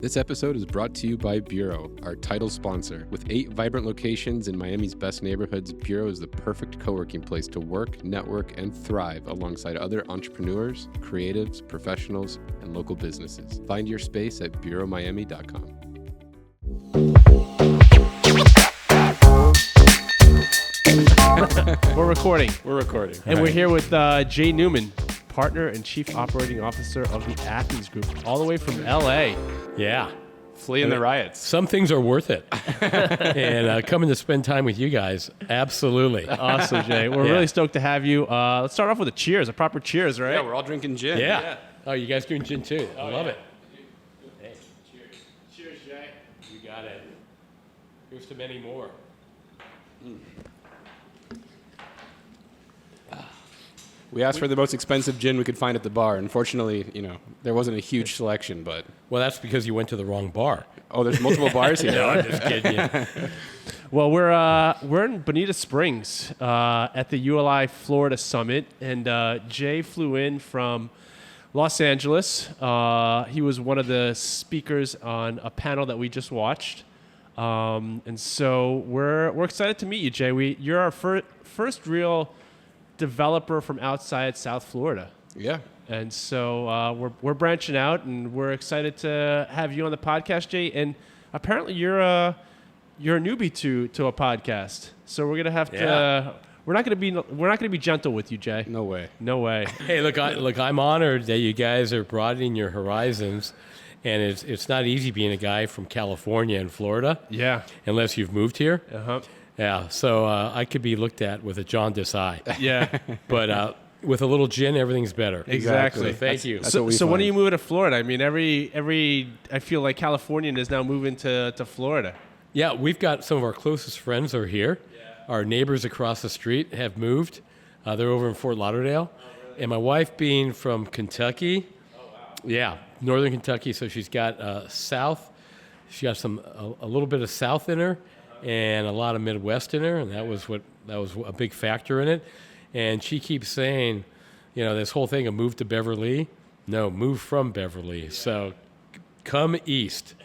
This episode is brought to you by Bureau, our title sponsor. With 8 vibrant locations in Miami's best neighborhoods, Bureau is the perfect co-working place to work, network, and thrive alongside other entrepreneurs, creatives, professionals, and local businesses. Find your space at bureaumiami.com. We're recording. And we're here with Jay Newman, partner and chief operating officer of the Athens Group, all the way from LA. Yeah. Fleeing the riots. Some things are worth it. And coming to spend time with you guys, absolutely. Awesome, Jay. We're really stoked to have you. Let's start off with a proper cheers, right? Yeah, we're all drinking gin. Yeah. Oh, you guys doing gin too? I love it. Hey, cheers. Cheers, Jay. You got it. Here's to many more. We asked for the most expensive gin we could find at the bar. Unfortunately, there wasn't a huge selection, but... Well, that's because you went to the wrong bar. Oh, there's multiple bars here. No, I'm just kidding you. Well, we're in Bonita Springs at the ULI Florida Summit, and Jay flew in from Los Angeles. He was one of the speakers on a panel that we just watched, and so we're excited to meet you, Jay. You're our first real developer from outside South Florida. Yeah. And so we're branching out, and we're excited to have you on the podcast, Jay. And apparently you're a newbie to a podcast, so we're gonna have to. We're not gonna be gentle with you, Jay. No way. No way. Hey, look, I'm honored that you guys are broadening your horizons, and it's not easy being a guy from California and Florida. Yeah. Unless you've moved here. Uh-huh. Yeah, so I could be looked at with a jaundice eye. Yeah. But with a little gin, everything's better. Exactly. So thank you. That's what we So when find. are you moving to Florida? I mean, I feel like Californian is now moving to Florida. Yeah, we've got some of our closest friends are here. Yeah. Our neighbors across the street have moved. They're over in Fort Lauderdale. Oh, really? And my wife being from Kentucky. Oh, wow. Yeah, northern Kentucky. So she's got south. She got a little bit of south in her and a lot of Midwest in her, and that was a big factor in it. And she keeps saying, this whole thing of move to Beverly. No, move from Beverly. Yeah. So come east.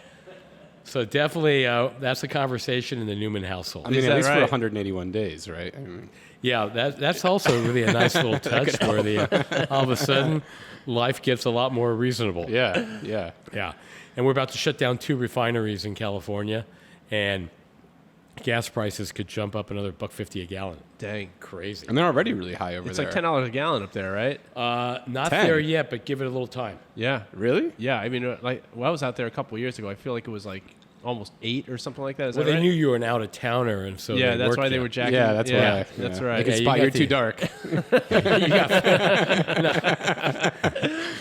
So definitely, that's a conversation in the Newman household. I mean, Is at that least for right? 181 days, right? I mean, Yeah, that's also really a nice little touch where all of a sudden life gets a lot more reasonable. yeah. And we're about to shut down 2 refineries in California, and gas prices could jump up another $1.50 a gallon. Dang. Crazy. And they're already really high over It's there. like $10 a gallon up there, right? Not 10? there yet, but give it a little time. Yeah. Really? Yeah. I mean, I was out there a couple of years ago. I feel like it was like almost 8 or something like that. Is Well, that they right? knew you were an out-of-towner, and so Yeah, they that's worked why they you. were jacking. Yeah, that's why. That's Yeah. right. They can Yeah, spot you you're got too dark.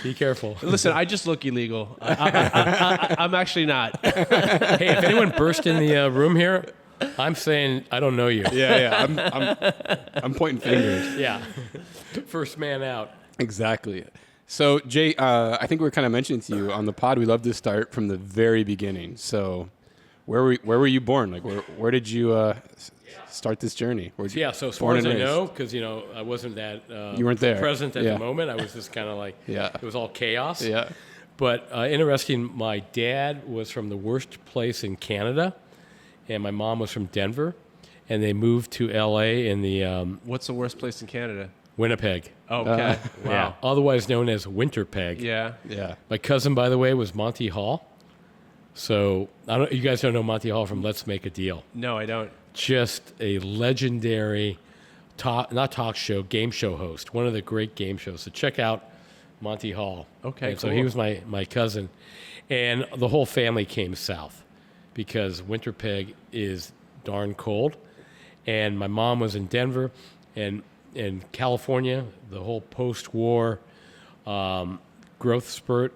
Be careful. Listen, I just look illegal. I'm actually not. Hey, if anyone burst in the room here, I'm saying I don't know you. Yeah. I'm pointing fingers. Yeah. First man out. Exactly. So, Jay, I think we were kind of mentioning to you on the pod, we love to start from the very beginning. So, where were you born? Like, where did you start this journey? Yeah, so as far as I know, because, I wasn't that You weren't there. present at Yeah. the moment. I was just kind of like, Yeah. it was all chaos. Yeah. But interesting, my dad was from the worst place in Canada, and my mom was from Denver, and they moved to L.A. in the What's the worst place in Canada? Winnipeg. Oh, okay. Yeah, Wow. otherwise known as Winterpeg. Yeah. Yeah. My cousin, by the way, was Monty Hall. So you guys don't know Monty Hall from Let's Make a Deal. No, I don't. Just a legendary game show host. One of the great game shows. So check out Monty Hall. Okay, And so cool. he was my cousin. And the whole family came south because Winterpeg is darn cold. And my mom was in Denver and in California, the whole post-war growth spurt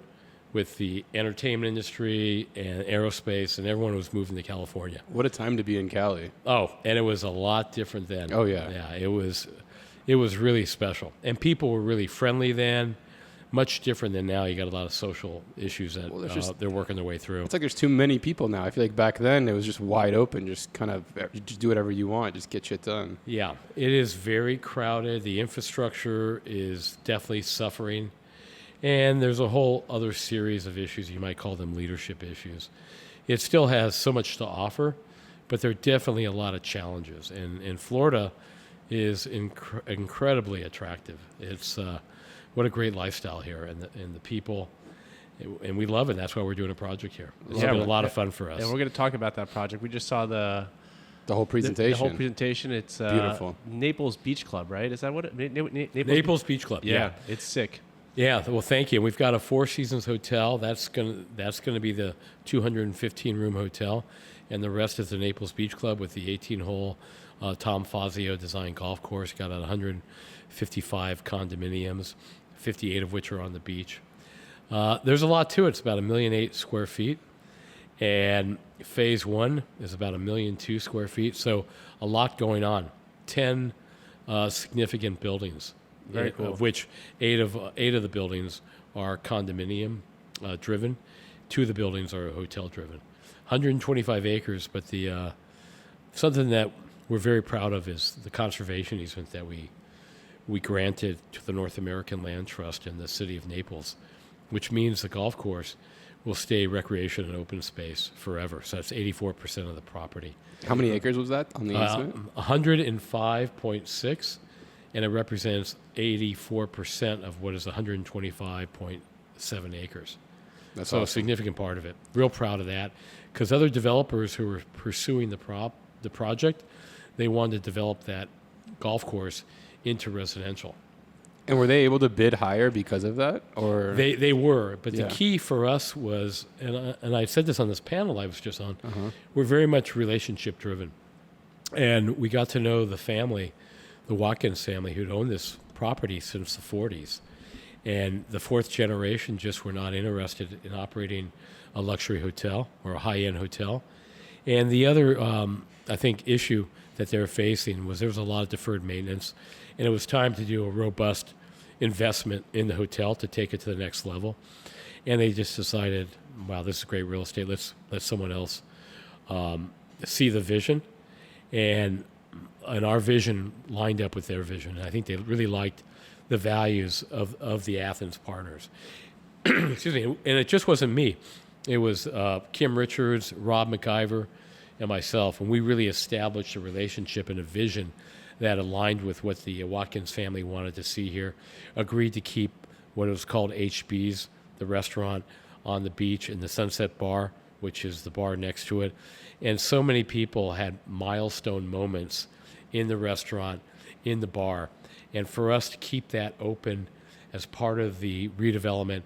with the entertainment industry and aerospace, and everyone was moving to California. What a time to be in Cali. Oh, and it was a lot different then. Oh, yeah. Yeah, it was really special. And people were really friendly then, much different than now. You got a lot of social issues that they're working their way through. It's like there's too many people now. I feel like back then it was just wide open, just kind of just do whatever you want, just get shit done. Yeah, it is very crowded. The infrastructure is definitely suffering. And there's a whole other series of issues. You might call them leadership issues. It still has so much to offer, but there are definitely a lot of challenges. And Florida is incredibly attractive. It's what a great lifestyle here, and the people, and we love it. That's why we're doing a project here. It's been a lot of fun for us. And we're going to talk about that project. We just saw the whole presentation. The whole presentation. It's beautiful. Naples Beach Club, right? Is that what it? Naples Beach Club. Yeah, it's sick. Yeah, well, thank you. We've got a Four Seasons hotel. That's gonna be the 215 room hotel, and the rest is the Naples Beach Club with the 18-hole Tom Fazio designed golf course. Got 155 condominiums, 58 of which are on the beach. There's a lot to it. It's about 1.8 million square feet, and phase 1 is about 1.2 million square feet. So a lot going on. 10 significant buildings. Very cool. Of which eight of the buildings are condominium driven. 2 of the buildings are hotel driven. 125 acres, but the something that we're very proud of is the conservation easement that we granted to the North American Land Trust in the city of Naples, which means the golf course will stay recreation and open space forever. So that's 84% of the property. How many acres was that on the easement? 105.6. And it represents 84% of what is 125.7 acres. That's so awesome. A significant part of it. Real proud of that, because other developers who were pursuing the project, they wanted to develop that golf course into residential. And were they able to bid higher because of that, or they were? But Yeah. the key for us was, and I said this on this panel I was just on, we're very much relationship driven, and we got to know the family. The Watkins family, who'd owned this property since the 40s. And the 4th generation just were not interested in operating a luxury hotel or a high-end hotel. And the other, I think, issue that they were facing was there was a lot of deferred maintenance, and it was time to do a robust investment in the hotel to take it to the next level. And they just decided, wow, this is great real estate. Let's let someone else see the vision. And our vision lined up with their vision. And I think they really liked the values of the Athens partners. Excuse me. And it just wasn't me. It was Kim Richards, Rob McIver, and myself. And we really established a relationship and a vision that aligned with what the Watkins family wanted to see here. Agreed to keep what was called HB's, the restaurant on the beach, and the Sunset Bar, which is the bar next to it. And so many people had milestone moments in the restaurant, in the bar. And for us to keep that open as part of the redevelopment,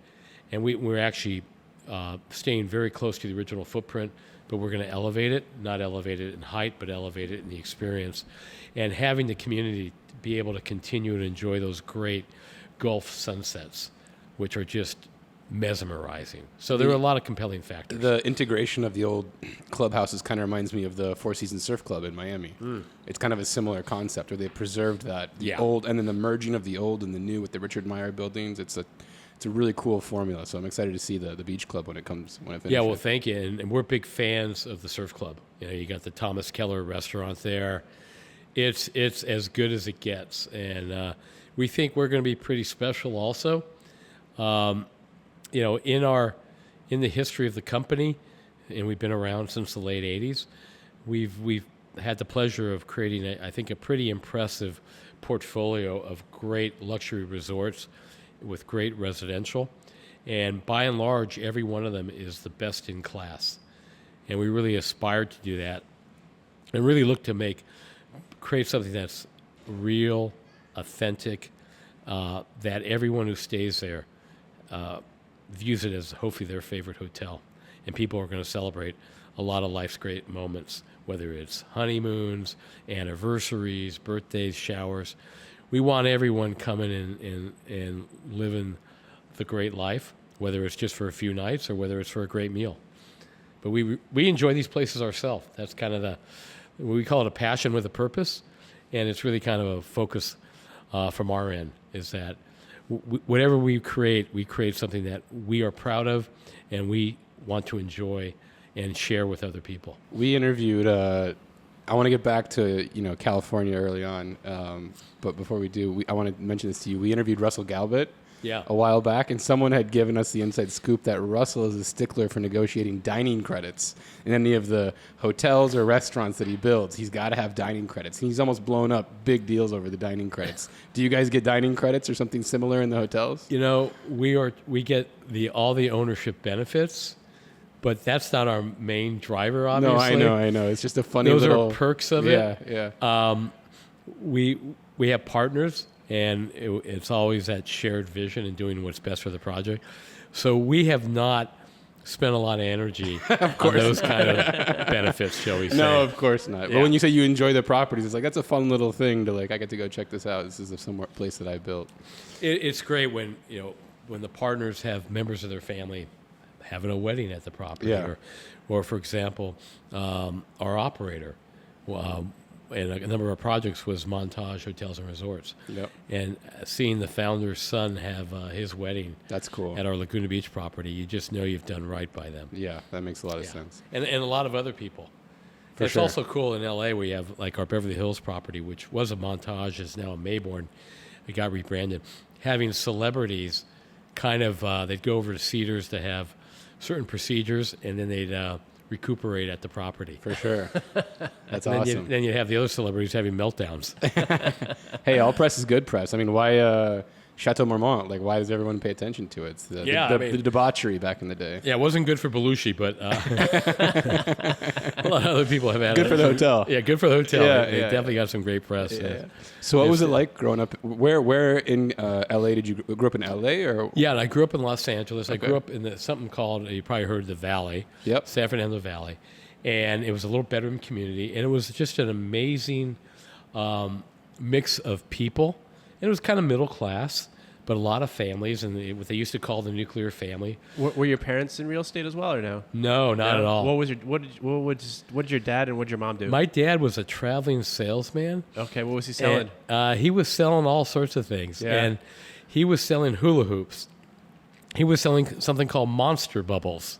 and we're actually staying very close to the original footprint, but we're going to elevate it, not elevate it in height, but elevate it in the experience. And having the community be able to continue to enjoy those great Gulf sunsets, which are just mesmerizing. So there were a lot of compelling factors. the integration of the old clubhouses kind of reminds me of the Four Seasons Surf Club in Miami. It's kind of a similar concept where they preserved that old, and then the merging of the old and the new with the Richard Meier buildings. It's a really cool formula. So I'm excited to see the beach club when it finish. Yeah, well, thank you. And we're big fans of the surf club. You know, you got the Thomas Keller restaurant there. It's as good as it gets, and we think we're going to be pretty special also. You know, in the history of the company, and we've been around since the late 80s, we've had the pleasure of creating, I think, a pretty impressive portfolio of great luxury resorts with great residential. And by and large, every one of them is the best in class. And we really aspire to do that and really look to create something that's real, authentic, that everyone who stays there views it as hopefully their favorite hotel. And people are going to celebrate a lot of life's great moments, whether it's honeymoons, anniversaries, birthdays, showers. We want everyone coming in and living the great life, whether it's just for a few nights or whether it's for a great meal. But we enjoy these places ourselves. That's kind of we call it a passion with a purpose, and it's really kind of a focus from our end, is that whatever we create something that we are proud of and we want to enjoy and share with other people. We interviewed, I want to get back to, California early on, but before we do, I want to mention this to you. We interviewed Russell Galbett, a while back, and someone had given us the inside scoop that Russell is a stickler for negotiating dining credits in any of the hotels or restaurants that he builds. He's got to have dining credits. He's almost blown up big deals over the dining credits. Do you guys get dining credits or something similar in the hotels? You know, we get all the ownership benefits, but that's not our main driver, obviously. No, I know. It's just a funny Those little... are perks of it. Yeah. We have partners, and it's always that shared vision and doing what's best for the project. So we have not spent a lot of energy on those kind of benefits, shall we say. No, of course not. Yeah. But when you say you enjoy the properties, it's like, that's a fun little thing to, like, I get to go check this out. This is some place that I built. It's great when the partners have members of their family having a wedding at the property. Yeah. Or for example, our operator, and a number of our projects was Montage Hotels and Resorts. Yep. And seeing the founder's son have his wedding That's cool. at our Laguna Beach property, you just know you've done right by them. Yeah, that makes a lot of sense. And a lot of other people. It's sure. also cool in LA. We have like our Beverly Hills property, which was a Montage, is now a Mayborn. It got rebranded. Having celebrities kind of, they'd go over to Cedars to have certain procedures, and then they'd recuperate at the property. For sure. That's And awesome. then you have the other celebrities having meltdowns. Hey, all press is good press. I mean, why Chateau Marmont? Like, why does everyone pay attention to it? It's the debauchery back in the day. Yeah, it wasn't good for Belushi, but a lot of other people have had Good it. for the hotel. Yeah, good for the hotel. Yeah, They yeah. definitely got some great press. Yeah. So what was it like growing up? Where in LA did you grow up in LA or? Yeah, and I grew up in Los Angeles. I Okay. grew up in something called, you probably heard, the Valley. Yep. San Fernando Valley. And it was a little bedroom community, and it was just an amazing mix of people. And it was kind of middle class, but a lot of families, and what they used to call the nuclear family. Were your parents in real estate as well, or no? No, not at all. What did your dad and what did your mom do? My dad was a traveling salesman. Okay, what was he selling? And, he was selling all sorts of things. Yeah. And he was selling hula hoops. He was selling something called monster bubbles,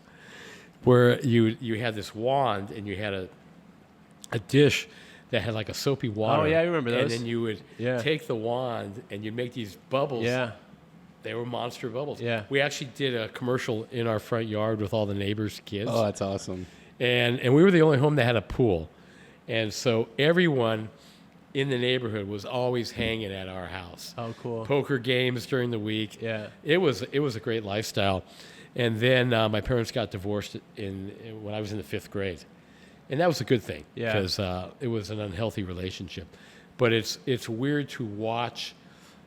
where you had this wand and you had a dish that had like a soapy water. Oh, yeah, I remember those. And then you would take the wand and you'd make these bubbles. Yeah. They were monster bubbles. Yeah. We actually did a commercial in our front yard with all the neighbors' kids. Oh, that's awesome. And we were the only home that had a pool. And so everyone in the neighborhood was always hanging at our house. Oh, cool. Poker games during the week. Yeah. It was a great lifestyle. And then my parents got divorced when I was in the 5th grade. And that was a good thing because it was an unhealthy relationship. But it's weird to watch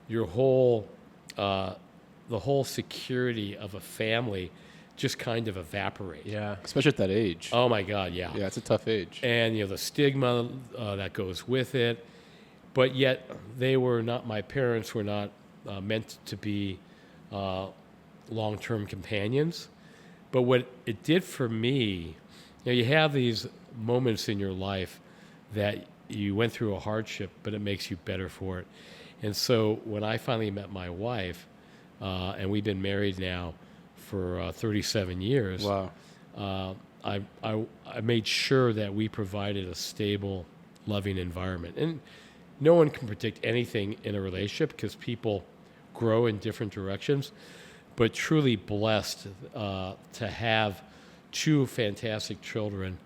your the whole security of a family just kind of evaporate. Yeah. Especially at that age. Oh my God, yeah. Yeah, it's a tough age. And the stigma that goes with it. But yet my parents were not meant to be long-term companions. But what it did for me, you have these moments in your life that you went through a hardship, but it makes you better for it. And so when I finally met my wife, and we've been married now for 37 years, Wow. I made sure that we provided a stable, loving environment. And no one can predict anything in a relationship because people grow in different directions, but truly blessed to have 2 fantastic children,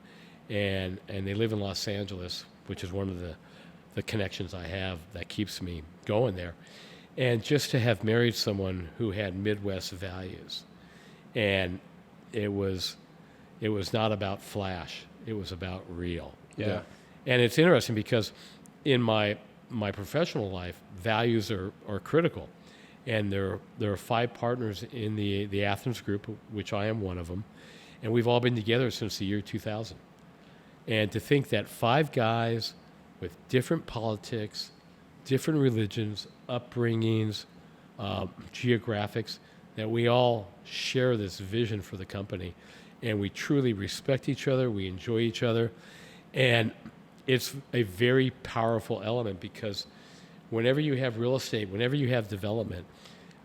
and they live in Los Angeles, which is one of the connections I have that keeps me going there. And just to have married someone who had Midwest values. And it was not about flash. It was about real. Yeah. And it's interesting because in my professional life, values are critical. And there are 5 partners in the Athens Group, which I am one of them. And we've all been together since the year 2000. And to think that 5 guys with different politics, different religions, upbringings, geographics, that we all share this vision for the company, and we truly respect each other, we enjoy each other, and it's a very powerful element because whenever you have real estate, whenever you have development,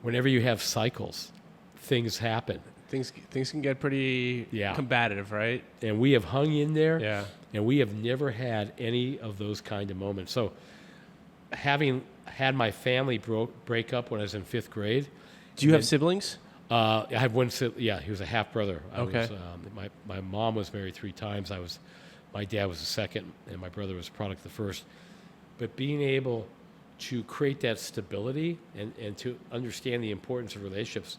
whenever you have cycles, things happen. Things can get pretty combative, right? And we have hung in there, Yeah. and we have never had any of those kind of moments. So having had my family break up when I was in 5th grade Do you have siblings? I have one. Yeah, he was a half brother. Okay. My mom was married 3 times. My dad was the second, and my brother was product the first. But being able to create that stability and to understand the importance of relationships,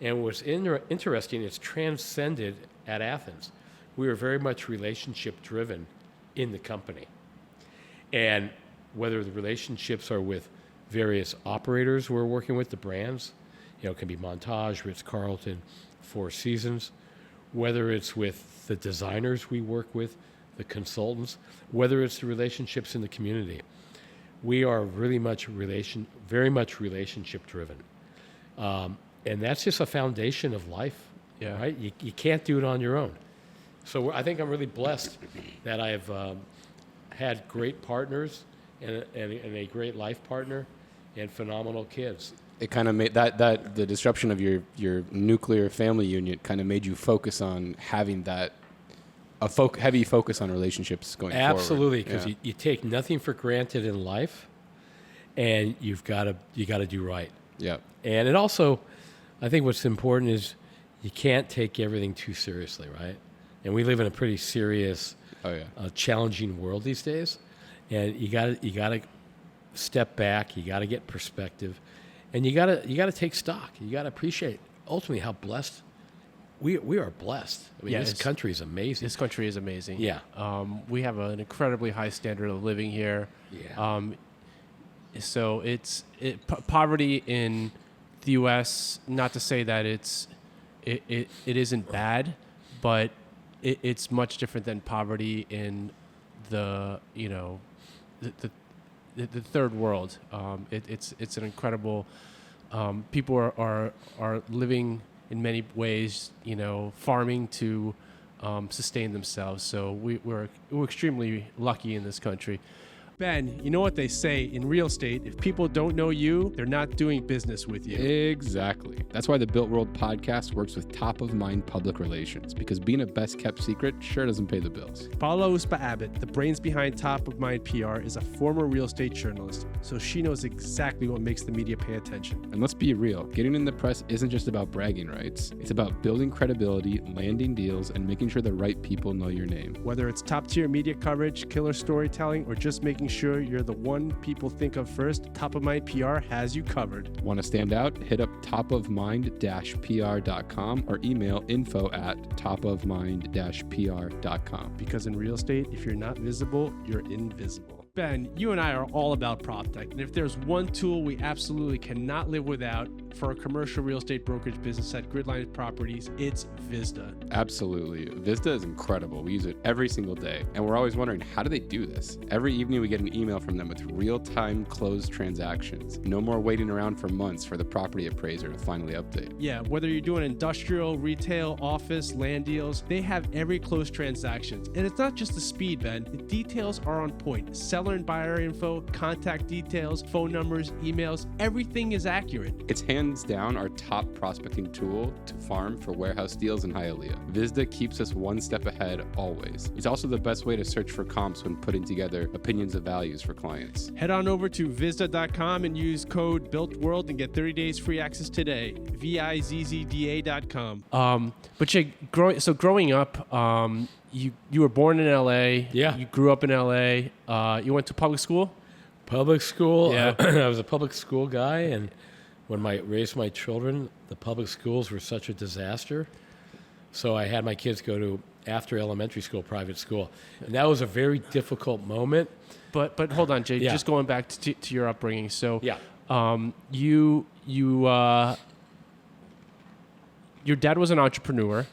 and what's interesting, it's transcended at Athens. We are very much relationship driven in the company, and whether the relationships are with various operators we're working with, the brands. It can be Montage, Ritz-Carlton, Four Seasons, whether it's with the designers we work with, the consultants, whether it's the relationships in the community. We are very much relationship driven. And that's just a foundation of life, right? You can't do it on your own. So I think I'm really blessed that I've had great partners and a great life partner and phenomenal kids. It kind of made that the disruption of your nuclear family unit kind of made you focus on having that heavy focus on relationships going forward. Absolutely, because you take nothing for granted in life, and you got to do right. Yeah. And it also, I think what's important is you can't take everything too seriously, right? And we live in a pretty serious, challenging world these days, and you got to step back. You got to get perspective. And you gotta take stock. You gotta appreciate ultimately how blessed we are blessed. I mean, this country is amazing. This country is amazing. Yeah. We have an incredibly high standard of living here. Yeah. So poverty in the U.S. Not to say that it isn't bad, but it's much different than poverty in the third world. It's an incredible. People are living in many ways, farming to sustain themselves. So we're extremely lucky in this country. Ben, you know what they say in real estate, if people don't know you, they're not doing business with you. Exactly. That's why the Built World podcast works with top-of-mind public relations, because being a best-kept secret sure doesn't pay the bills. Paula Uspa-Abbott, the brains behind Top of Mind PR, is a former real estate journalist, so she knows exactly what makes the media pay attention. And let's be real, getting in the press isn't just about bragging rights. It's about building credibility, landing deals, and making sure the right people know your name. Whether it's top-tier media coverage, killer storytelling, or just making sure you're the one people think of first, Top of Mind PR has you covered. Want to stand out? Hit up topofmind-pr.com or email info@topofmind-pr.com. Because in real estate, if you're not visible, you're invisible. Ben, you and I are all about PropTech, and if there's one tool we absolutely cannot live without for a commercial real estate brokerage business at Gridline Properties, it's Vista. Absolutely. Vista is incredible. We use it every single day, and we're always wondering, how do they do this? Every evening we get an email from them with real-time closed transactions. No more waiting around for months for the property appraiser to finally update. Yeah, whether you're doing industrial, retail, office, land deals, they have every closed transaction. And it's not just the speed, Ben. The details are on point. Seller and buyer info, contact details, phone numbers, emails, everything is accurate. It's hands down our top prospecting tool to farm for warehouse deals in Hialeah. Vista keeps us one step ahead always. It's also the best way to search for comps when putting together opinions of values for clients. Head on over to Vista.com and use code BuiltWorld and get 30 days free access today. VIZZDA.com. But Jay, growing up, you were born in LA. Yeah. You grew up in LA. You went to public school? Public school. Yeah. I was a public school guy, and when I raised my children, the public schools were such a disaster. So I had my kids go to, after elementary school, private school. And that was a very difficult moment. But hold on, Jay. Yeah. Just going back to your upbringing. So Yeah. Your dad was an entrepreneur.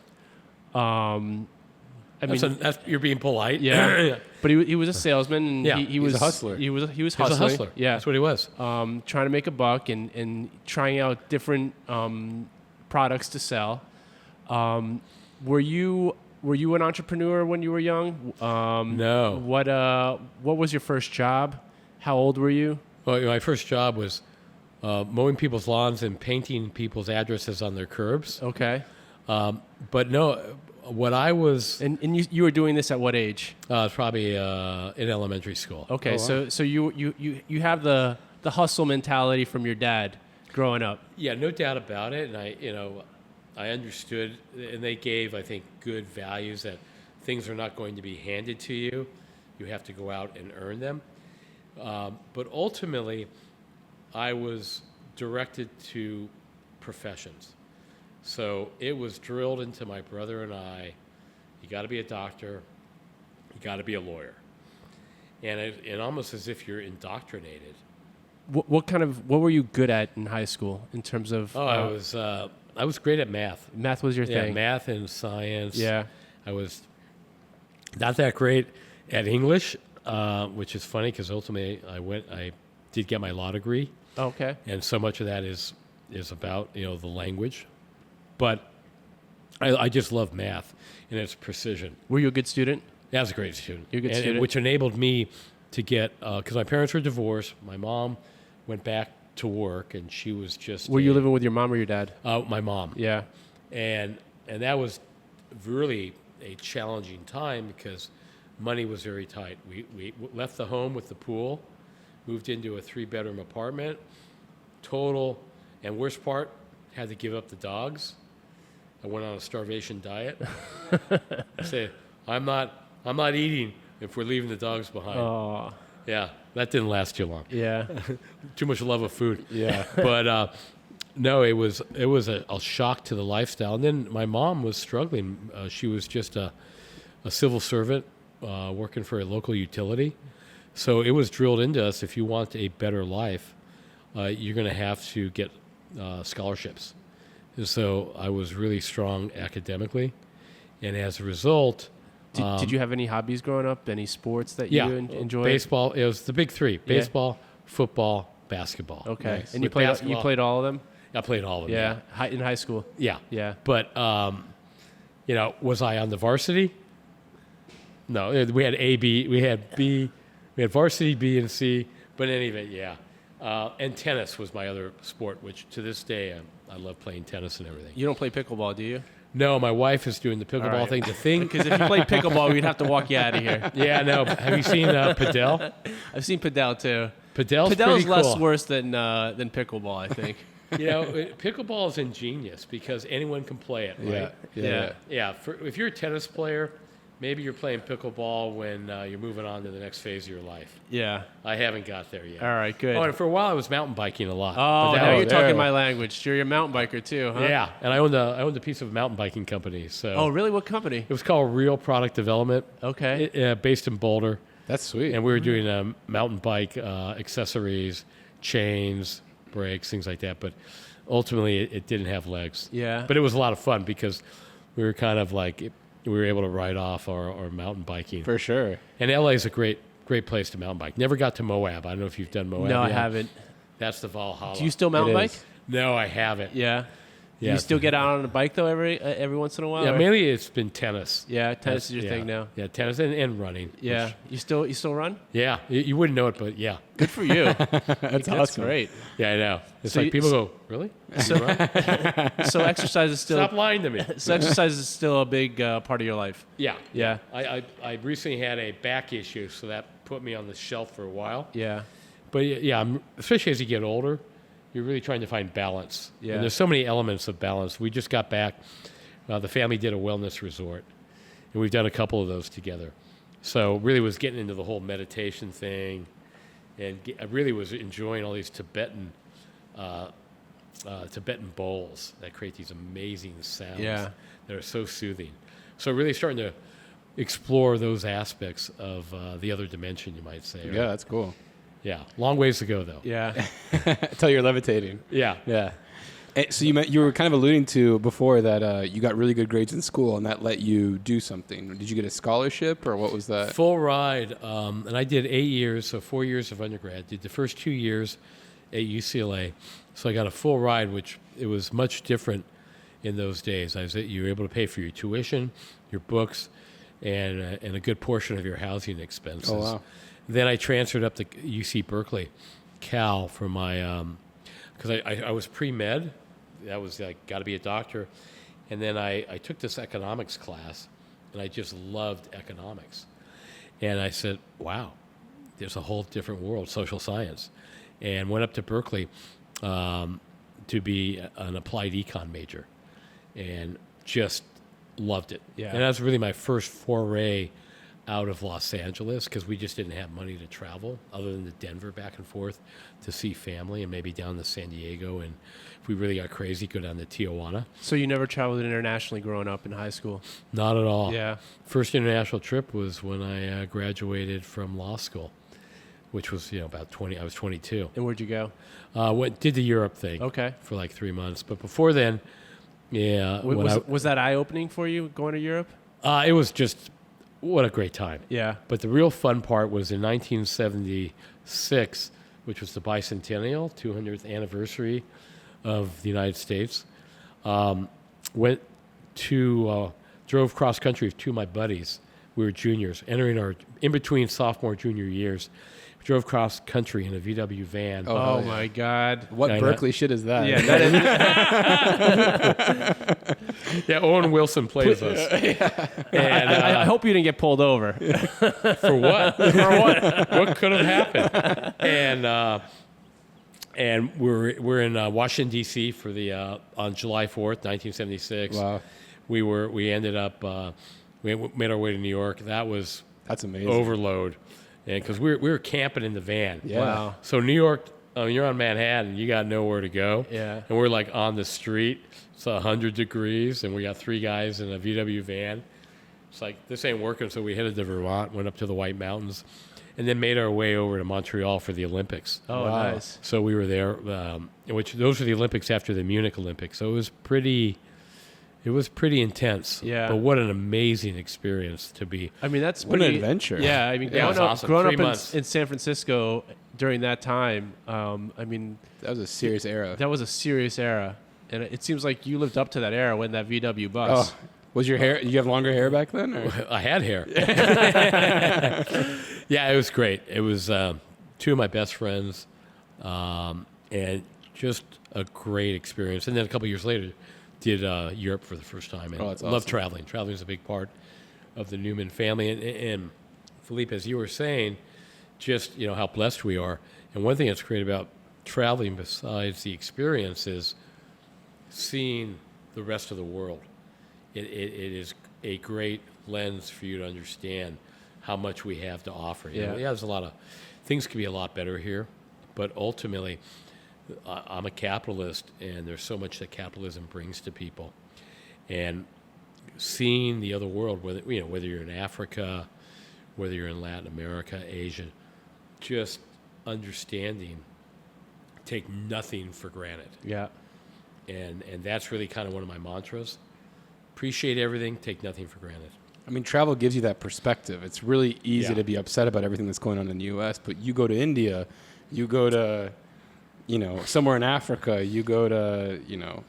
You're being polite. Yeah. But he was a salesman, and Yeah, he was a hustler. He was He was hustling. a hustler. Yeah, That's what he was. trying to make a buck and trying out different products to sell. Were you an entrepreneur when you were young? No. What was your first job? How old were you? Well, my first job was mowing people's lawns and painting people's addresses on their curbs. Okay. But no, what I was... And you were doing this at what age? Probably in elementary school. Okay, Oh, wow. so you have the hustle mentality from your dad growing up. Yeah, no doubt about it. And I understood, and they gave, I think, good values that things are not going to be handed to you. You have to go out and earn them. But ultimately, I was directed to professions. So it was drilled into my brother and I, you got to be a doctor, you got to be a lawyer. And almost as if you're indoctrinated. What were you good at in high school in terms of? I was great at math. Math was your thing. Math and science. Yeah. I was not that great at English, which is funny because ultimately I did get my law degree. Okay. And so much of that is about the language, but I just love math and its precision. Were you a good student? Yeah, I was a great student. You're a good student, which enabled me to get because my parents were divorced. My mom went back to work, and she was just. Were you living with your mom or your dad? My mom. Yeah. And that was really a challenging time because money was very tight. We left the home with the pool, moved into a 3-bedroom apartment, total, and worst part, had to give up the dogs. I went on a starvation diet. I said, I'm not eating if we're leaving the dogs behind. Oh. Yeah, that didn't last too long. Yeah. Too much love of food. Yeah. But no, it was a shock to the lifestyle. And then my mom was struggling. She was just a civil servant working for a local utility. So it was drilled into us, if you want a better life, you're going to have to get scholarships. And so I was really strong academically. And as a result... Did you have any hobbies growing up? Any sports that you enjoyed? Baseball. It was the big three: baseball, football, basketball. Okay, Nice. and you played all of them. I played all of them. Yeah, in high school. Yeah, yeah. But was I on the varsity? No, we had A, B, we had B, we had varsity B and C. But in any event, yeah. And tennis was my other sport, which to this day I love playing tennis and everything. You don't play pickleball, do you? No, my wife is doing the pickleball thing. The thing, because if you play pickleball, we'd have to walk you out of here. Yeah, no. Have you seen Padel? I've seen Padel too. Padel's pretty less worse than pickleball, I think. Pickleball is ingenious because anyone can play it. Right? Yeah. If you're a tennis player, maybe you're playing pickleball when you're moving on to the next phase of your life. Yeah. I haven't got there yet. All right, good. Oh, and for a while I was mountain biking a lot. Oh, now you're talking my language. You're a mountain biker too, huh? Yeah, and I owned a piece of a mountain biking company. So. Oh, really? What company? It was called Real Product Development. Okay. Based in Boulder. That's sweet. And we were doing mountain bike accessories, chains, brakes, things like that. But ultimately, it didn't have legs. Yeah. But it was a lot of fun because we were kind of like... We were able to ride off our mountain biking. For sure. And LA is a great place to mountain bike. Never got to Moab. I don't know if you've done Moab. No, yet. I haven't. That's the Valhalla. Do you still mountain bike? No, I haven't. Yeah. You still get out on a bike though every once in a while? Yeah, mainly it's been tennis. Yeah, tennis is your thing now. Yeah, tennis and running. Yeah. You still run? Yeah. You wouldn't know it, but yeah. Good for you. That's awesome. Great. Yeah, I know. It's like people go, really? So exercise is still... Stop lying to me. So exercise is still a big part of your life? Yeah. Yeah. I recently had a back issue, so that put me on the shelf for a while. Yeah. But yeah, especially as you get older, you're really trying to find balance. Yeah. And there's so many elements of balance. We just got back. The family did a wellness resort, and we've done a couple of those together. So really was getting into the whole meditation thing, and I really was enjoying all these Tibetan bowls that create these amazing sounds that are so soothing. So really starting to explore those aspects of the other dimension, you might say. Yeah, that's cool. Yeah, long ways to go, though. Yeah. Until you're levitating. Yeah. Yeah. So you were kind of alluding to before that you got really good grades in school, and that let you do something. Did you get a scholarship, or what was that? Full ride, and I did 8 years, so 4 years of undergrad. Did the first 2 years at UCLA, so I got a full ride, which it was much different in those days. You were able to pay for your tuition, your books, and a good portion of your housing expenses. Oh, wow. Then I transferred up to UC Berkeley, Cal, for my because I was pre-med. That was like, got to be a doctor. And then I took this economics class, and I just loved economics. And I said, wow, there's a whole different world, social science. And went up to Berkeley. to be an applied econ major, and just loved it. Yeah. And that was really my first foray out of Los Angeles, because we just didn't have money to travel other than to Denver back and forth to see family, and maybe down to San Diego, and if we really got crazy, go down to Tijuana. So you never traveled internationally growing up in high school? Not at all. Yeah. First international trip was when I graduated from law school, which was about 20. I was 22. And where'd you go? Did the Europe thing. Okay. For like 3 months, but before then, yeah. Was that eye-opening for you going to Europe? It was just what a great time. Yeah. But the real fun part was in 1976, which was the bicentennial, 200th anniversary of the United States. Drove cross country with two of my buddies. We were juniors, entering our in between sophomore junior years. We drove cross country in a VW van. Oh my God! What Berkeley shit is that? Yeah, that is. Yeah, Owen Wilson plays us. And I hope you didn't get pulled over. For what? For what? What could have happened? And we're in Washington D.C. for the on July 4th, 1976. Wow. We ended up we made our way to New York. That's amazing. overload, and because we were camping in the van. Yeah. Wow. So New York, you're on Manhattan, you got nowhere to go. Yeah. And we're like on the street. It's 100 degrees, and we got three guys in a VW van. It's like, this ain't working, so we headed to Vermont, went up to the White Mountains, and then made our way over to Montreal for the Olympics. Oh, Wow. nice. So we were there, those were the Olympics after the Munich Olympics. So it was pretty intense. Yeah. But what an amazing experience to be. I mean, that's What an pretty adventure. Yeah, I mean, Yeah, it was awesome. growing 3 up months. in San Francisco during that time, I mean, That was a serious era. that was a serious era, and it seems like you lived up to that era when that VW bus. Oh, was your hair? You have longer hair back then? Or? I had hair. Yeah, it was great. It was two of my best friends, and just a great experience. And then a couple years later, did Europe for the first time. And that's love awesome. traveling. Traveling is a big part of the Newman family. And Philippe, as you were saying, just how blessed we are. And one thing that's great about traveling, besides the experience, is seeing the rest of the world. It is a great lens for you to understand how much we have to offer. Yeah. There's a lot of things could be a lot better here, but ultimately, I'm a capitalist, and there's so much that capitalism brings to people. And seeing the other world, whether you're in Africa, whether you're in Latin America, Asia, just understanding, take nothing for granted. Yeah. And that's really kind of one of my mantras. Appreciate everything, take nothing for granted. I mean, travel gives you that perspective. It's really easy Yeah. to be upset about everything that's going on in the U.S., but you go to India, you go to, somewhere in Africa, you go to,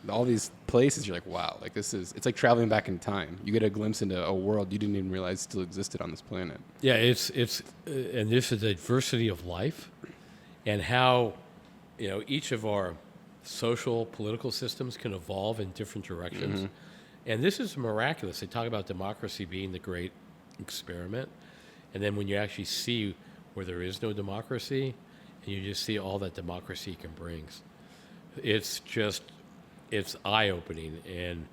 all these places, you're like, wow, like it's like traveling back in time. You get a glimpse into a world you didn't even realize still existed on this planet. Yeah, it's and this is the diversity of life, and how, each of our social, political systems can evolve in different directions. Mm-hmm. And this is miraculous. They talk about democracy being the great experiment. And then when you actually see where there is no democracy, and you just see all that democracy can bring, it's eye-opening, and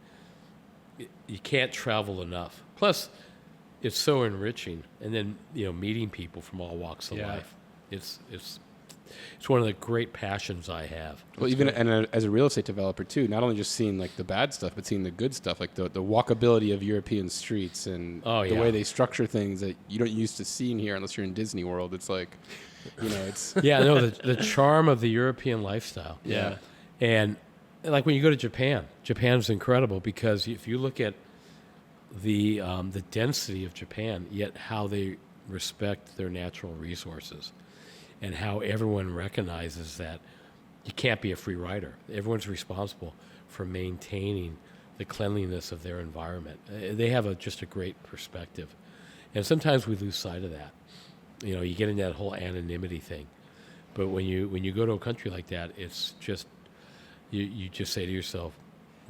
you can't travel enough. Plus, it's so enriching. And then, meeting people from all walks of Yeah. life. It's one of the great passions I have. Well, even as a real estate developer too, not only just seeing like the bad stuff, but seeing the good stuff, like the walkability of European streets and the way they structure things that you don't used to see in here unless you're in Disney World. It's like, it's Yeah, no, the charm of the European lifestyle. Yeah. And like when you go to Japan's incredible, because if you look at the density of Japan, yet how they respect their natural resources, and how everyone recognizes that you can't be a free rider. Everyone's responsible for maintaining the cleanliness of their environment. They have just a great perspective. And sometimes we lose sight of that. You get into that whole anonymity thing. But when you go to a country like that, it's just, you just say to yourself,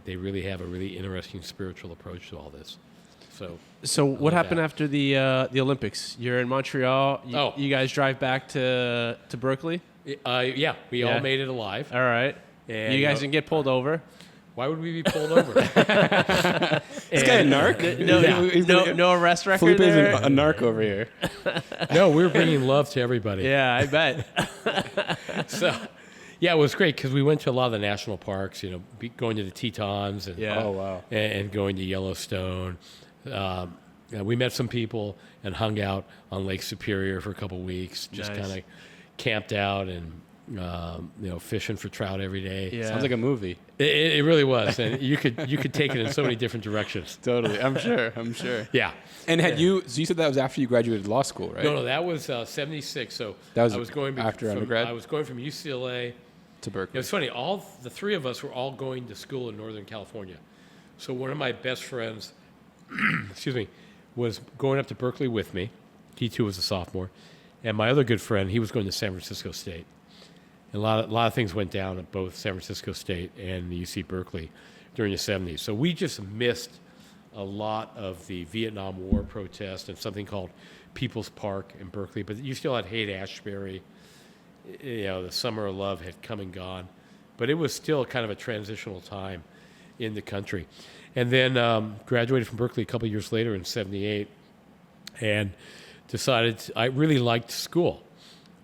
they really have a really interesting spiritual approach to all this. So what happened after the Olympics? You're in Montreal. You guys drive back to Berkeley? Yeah, we all made it alive. All right. And, You guys didn't get pulled over? why would we be pulled over? This guy a narc? No arrest record Felipe's there? a narc over here. No, we were bringing love to everybody. Yeah, I bet. So, yeah, it was great because we went to a lot of the national parks, going to the Tetons and, Yeah. Oh, wow. and going to Yellowstone. We met some people and hung out on Lake Superior for a couple weeks, just Nice. kind of camped out and, fishing for trout every day. Yeah. Sounds like a movie. It really was. And you could take it in so many different directions. Totally. I'm sure. Yeah. And so you said that was after you graduated law school, right? No, that was 76. So That was I was going after from, undergrad? I was going from UCLA. To Berkeley. It was funny. All the three of us were all going to school in Northern California. So one of my best friends, excuse me, was going up to Berkeley with me. He too was a sophomore, and my other good friend, he was going to San Francisco State. And a lot of things went down at both San Francisco State and the UC Berkeley during the 70s. So we just missed a lot of the Vietnam War protest and something called People's Park in Berkeley. But you still had Haight-Ashbury. The Summer of Love had come and gone, but it was still kind of a transitional time in the country. And then graduated from Berkeley a couple of years later in 78 and decided I really liked school.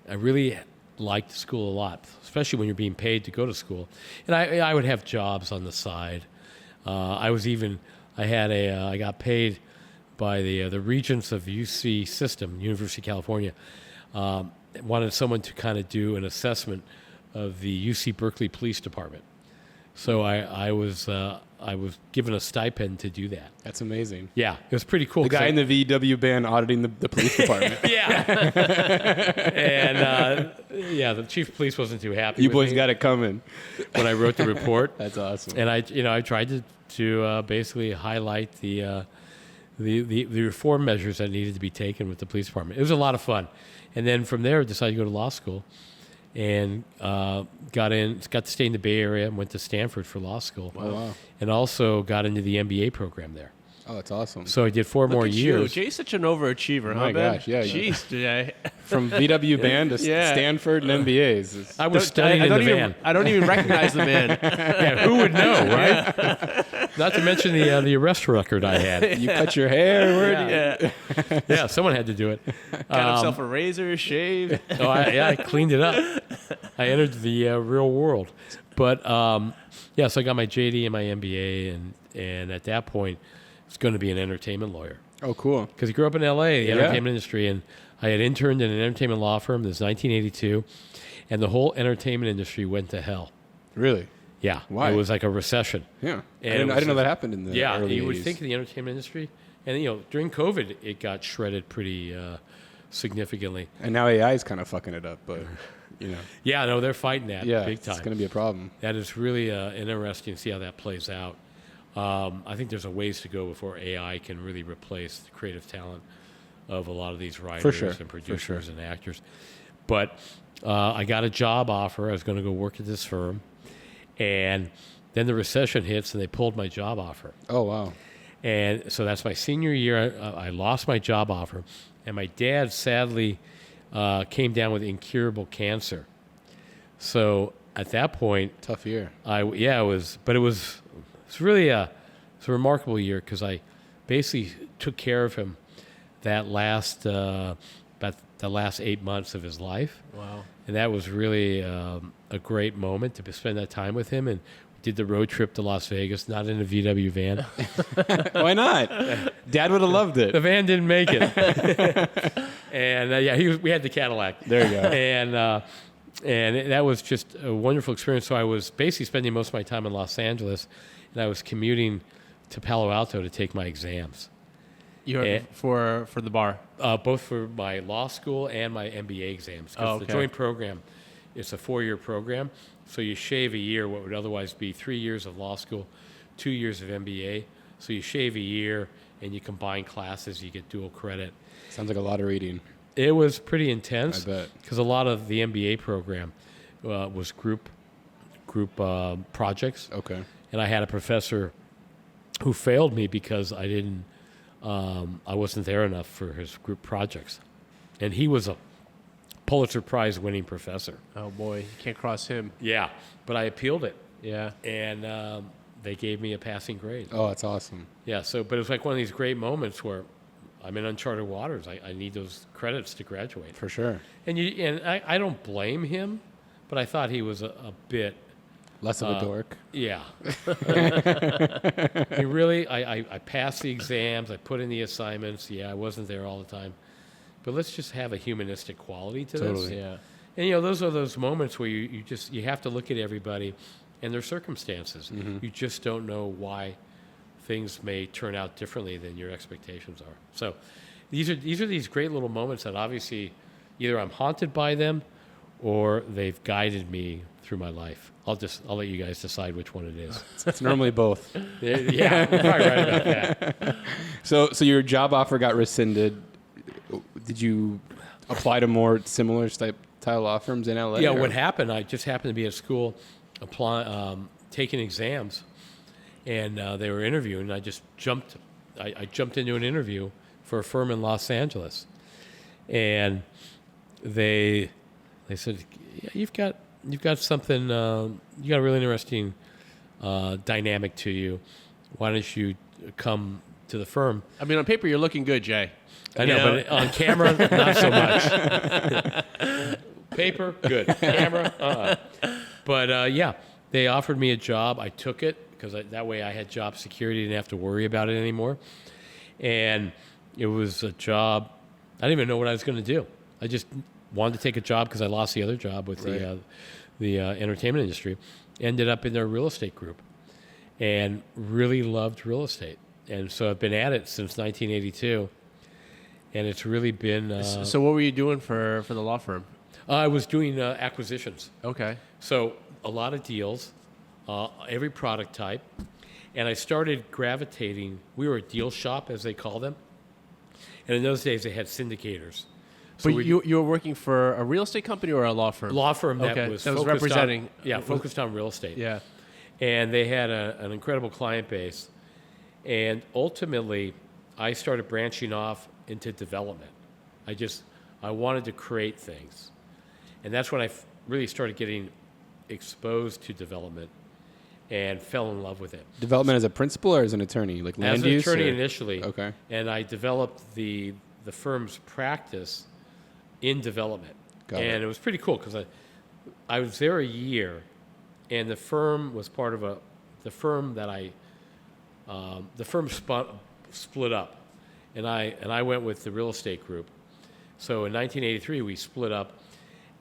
I really liked school a lot, especially when you're being paid to go to school. And I would have jobs on the side. I got paid by the regents of UC system, University of California, wanted someone to kind of do an assessment of the UC Berkeley Police Department. So I was given a stipend to do that. That's amazing. Yeah, it was pretty cool. The guy in the VW band auditing the police department. Yeah. And the chief of police wasn't too happy. You with boys me got it coming. when I wrote the report. That's awesome. And I tried to basically highlight the reform measures that needed to be taken with the police department. It was a lot of fun. And then from there, I decided to go to law school and got to stay in the Bay Area and went to Stanford for law school. Wow. And also got into the MBA program there. Oh, that's awesome. So I did 4 more Look at years. you. Jay's such an overachiever, huh, my Ben? gosh, yeah. Jeez, Jay. From VW band to Yeah. Stanford and MBAs. It's- I was studying in the van. I don't even recognize the man. Yeah, who would know, right? Not to mention the arrest record I had. You cut your hair. Where Yeah. Someone had to do it. Got himself a razor, shaved. I cleaned it up. I entered the real world. But, so I got my JD and my MBA, and at that point, I was going to be an entertainment lawyer. Oh, cool. Because he grew up in L.A., the Yeah. entertainment industry, and I had interned in an entertainment law firm. This was 1982, and the whole entertainment industry went to hell. Really? Yeah. Why? It was like a recession. Yeah. And I didn't it was know that happened in the early you would 80s. think the entertainment industry, and during COVID, it got shredded pretty significantly. And now AI is kind of fucking it up, but, Yeah, no, they're fighting that big time. it's going to be a problem. That is really interesting to see how that plays out. I think there's a ways to go before AI can really replace the creative talent of a lot of these writers and producers and actors. But I got a job offer. I was going to go work at this firm. And then the recession hits, and they pulled my job offer. Oh, wow. And so that's my senior year. I lost my job offer. And my dad, sadly, came down with incurable cancer. So at that point, Tough year. it was really it's a remarkable year because I basically took care of him that last about the last 8 months of his life. Wow. And that was really a great moment to spend that time with him. And we did the road trip to Las Vegas, not in a VW van. Why not? Dad would have loved it. The van didn't make it. And we had the Cadillac. There you go. And that was just a wonderful experience. So I was basically spending most of my time in Los Angeles, and I was commuting to Palo Alto to take my exams, For the bar. both for my law school and my MBA exams. Because the joint program, it's a 4-year program, so you shave a year what would otherwise be 3 years of law school, 2 years of MBA. So you shave a year, and you combine classes, you get dual credit. Sounds like a lot of reading. It was pretty intense. I bet. Because a lot of the MBA program was group projects. Okay. And I had a professor who failed me because I wasn't there enough for his group projects. And he was a Pulitzer Prize winning professor. Oh boy, you can't cross him. Yeah, but I appealed it, Yeah. and they gave me a passing grade. Oh, that's awesome. Yeah, but it was like one of these great moments where I'm in uncharted waters. I need those credits to graduate. For sure. And I don't blame him, but I thought he was a bit. Less of a dork. Yeah. He really, I passed the exams, I put in the assignments. Yeah, I wasn't there all the time. But let's just have a humanistic quality to Totally. this. Yeah. And, those are those moments where you have to look at everybody and their circumstances. Mm-hmm. You just don't know why things may turn out differently than your expectations are. So these are these great little moments that obviously either I'm haunted by them or they've guided me through my life. I'll let you guys decide which one it is. It's normally both. Yeah, you're probably right about that. So your job offer got rescinded. Did you apply to more similar style law firms in LA? Yeah, or? what happened, I just happened to be at school taking exams, and they were interviewing, and I just jumped into an interview for a firm in Los Angeles. And they said, yeah, you've got something, you got a really interesting dynamic to you. Why don't you come to the firm? I mean, on paper, you're looking good, Jay. I know, but on camera, not so much. Paper, good. Camera, But yeah, they offered me a job. I took it because that way I had job security. Didn't have to worry about it anymore. And it was a job. I didn't even know what I was going to do. I just wanted to take a job because I lost the other job with the entertainment industry. Ended up in their real estate group and really loved real estate. And so I've been at it since 1982. And it's really been... So what were you doing for the law firm? I was doing acquisitions. Okay. So a lot of deals, every product type. And I started gravitating. We were a deal shop, as they call them. And in those days, they had syndicators. So But you were working for a real estate company or a law firm? law firm that Okay, was that was focused representing- focused on real estate. Yeah. And they had an incredible client base. And ultimately, I started branching off into development. I wanted to create things. And that's when I really started getting exposed to development and fell in love with it. Development as a principal or as an attorney? Like land As an use? attorney or? initially. Okay. And I developed the firm's practice in development. Got and it. it was pretty cool because I was there a year, and the firm was part of the firm split up, and I went with the real estate group. So in 1983 we split up,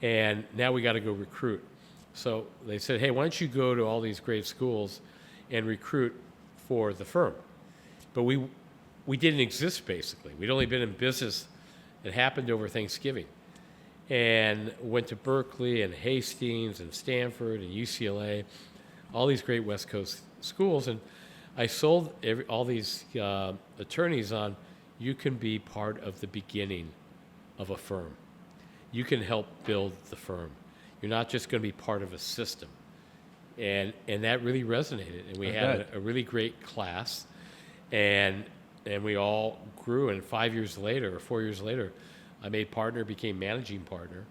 and now we got to go recruit. So they said, hey, why don't you go to all these great schools and recruit for the firm? But we didn't exist, basically. We'd only been in business. It happened over Thanksgiving. And went to Berkeley and Hastings and Stanford and UCLA, all these great West Coast schools. And I sold all these attorneys on, you can be part of the beginning of a firm. You can help build the firm. You're not just going to be part of a system. And that really resonated. And we had a really great class. And we all grew. And 5 years later, or 4 years later, I made partner, became managing partner.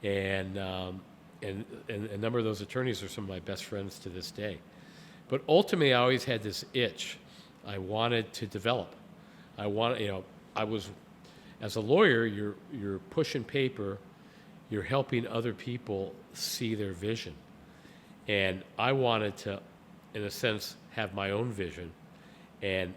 And a number of those attorneys are some of my best friends to this day. But ultimately, I always had this itch. I wanted to develop. I was, as a lawyer, you're pushing paper, you're helping other people see their vision. And I wanted to, in a sense, have my own vision. And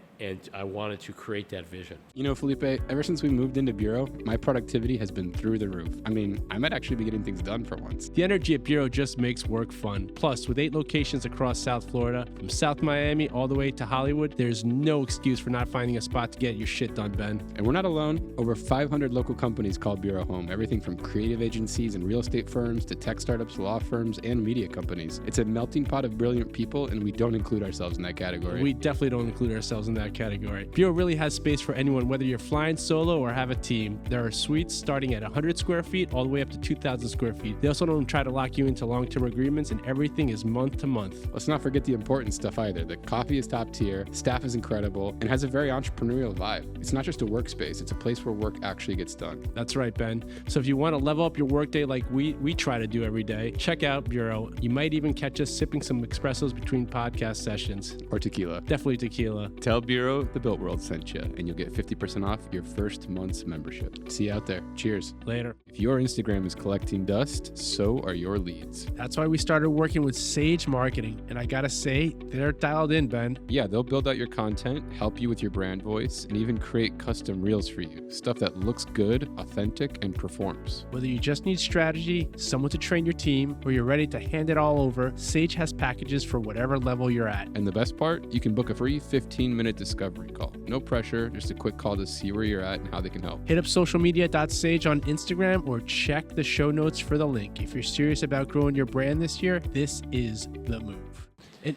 I wanted to create that vision. You know, Felipe, ever since we moved into Bureau, my productivity has been through the roof. I mean, I might actually be getting things done for once. The energy at Bureau just makes work fun. Plus, with 8 locations across South Florida, from South Miami all the way to Hollywood, there's no excuse for not finding a spot to get your shit done, Ben. And we're not alone. Over 500 local companies call Bureau home. Everything from creative agencies and real estate firms to tech startups, law firms, and media companies. It's a melting pot of brilliant people, and we don't include ourselves in that category. We definitely don't include ourselves in that that category. Bureau really has space for anyone, whether you're flying solo or have a team. There are suites starting at 100 square feet all the way up to 2,000 square feet. They also don't try to lock you into long-term agreements, and everything is month to month. Let's not forget the important stuff either. The coffee is top tier, staff is incredible, and has a very entrepreneurial vibe. It's not just a workspace, it's a place where work actually gets done. That's right, Ben. So if you want to level up your workday like we try to do every day, check out Bureau. You might even catch us sipping some espressos between podcast sessions. Or tequila. Definitely tequila. Tell Bureau the Built World sent you, and you'll get 50% off your first month's membership. See you out there. Cheers. Later. If your Instagram is collecting dust, so are your leads. That's why we started working with Sage Marketing. And I gotta say, they're dialed in, Ben. Yeah, they'll build out your content, help you with your brand voice, and even create custom reels for you. Stuff that looks good, authentic, and performs. Whether you just need strategy, someone to train your team, or you're ready to hand it all over, Sage has packages for whatever level you're at. And the best part, you can book a free 15-minute discovery call. No pressure, just a quick call to see where you're at and how they can help. Hit up socialmedia.sage on Instagram or check the show notes for the link. If you're serious about growing your brand this year, this is the move.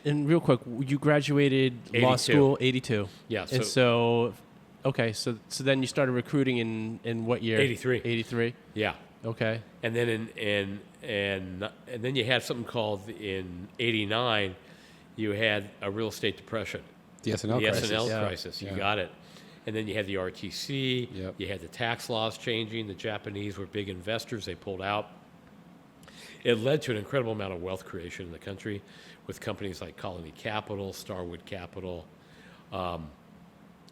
And real quick, you graduated law 82. school 82. Yeah. And so then you started recruiting in what year? 83. 83. Yeah. Okay. And then and then you had something called in '89. You had a real estate depression. The S&L the crisis. S&L Yeah. crisis. You Yeah. got it. And then you had the RTC. Yep. You had the tax laws changing. The Japanese were big investors. They pulled out. It led to an incredible amount of wealth creation in the country with companies like Colony Capital, Starwood Capital. And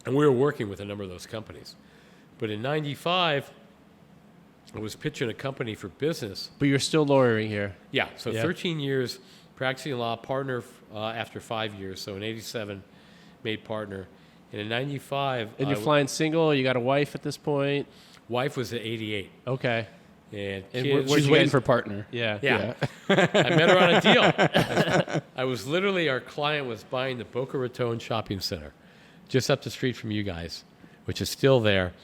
we were working with a number of those companies. But in '95, I was pitching a company for business. But you're still lawyering here. Yeah, so Yeah. 13 years practicing law, partner after 5 years. So in '87, made partner. And in '95, And you're flying single? You got a wife at this point? wife was at 88. Okay. And And kids. where'd She's you waiting guys- for partner. Yeah. Yeah. I met her on a deal. I was literally, our client was buying the Boca Raton Shopping Center, just up the street from you guys, which is still there.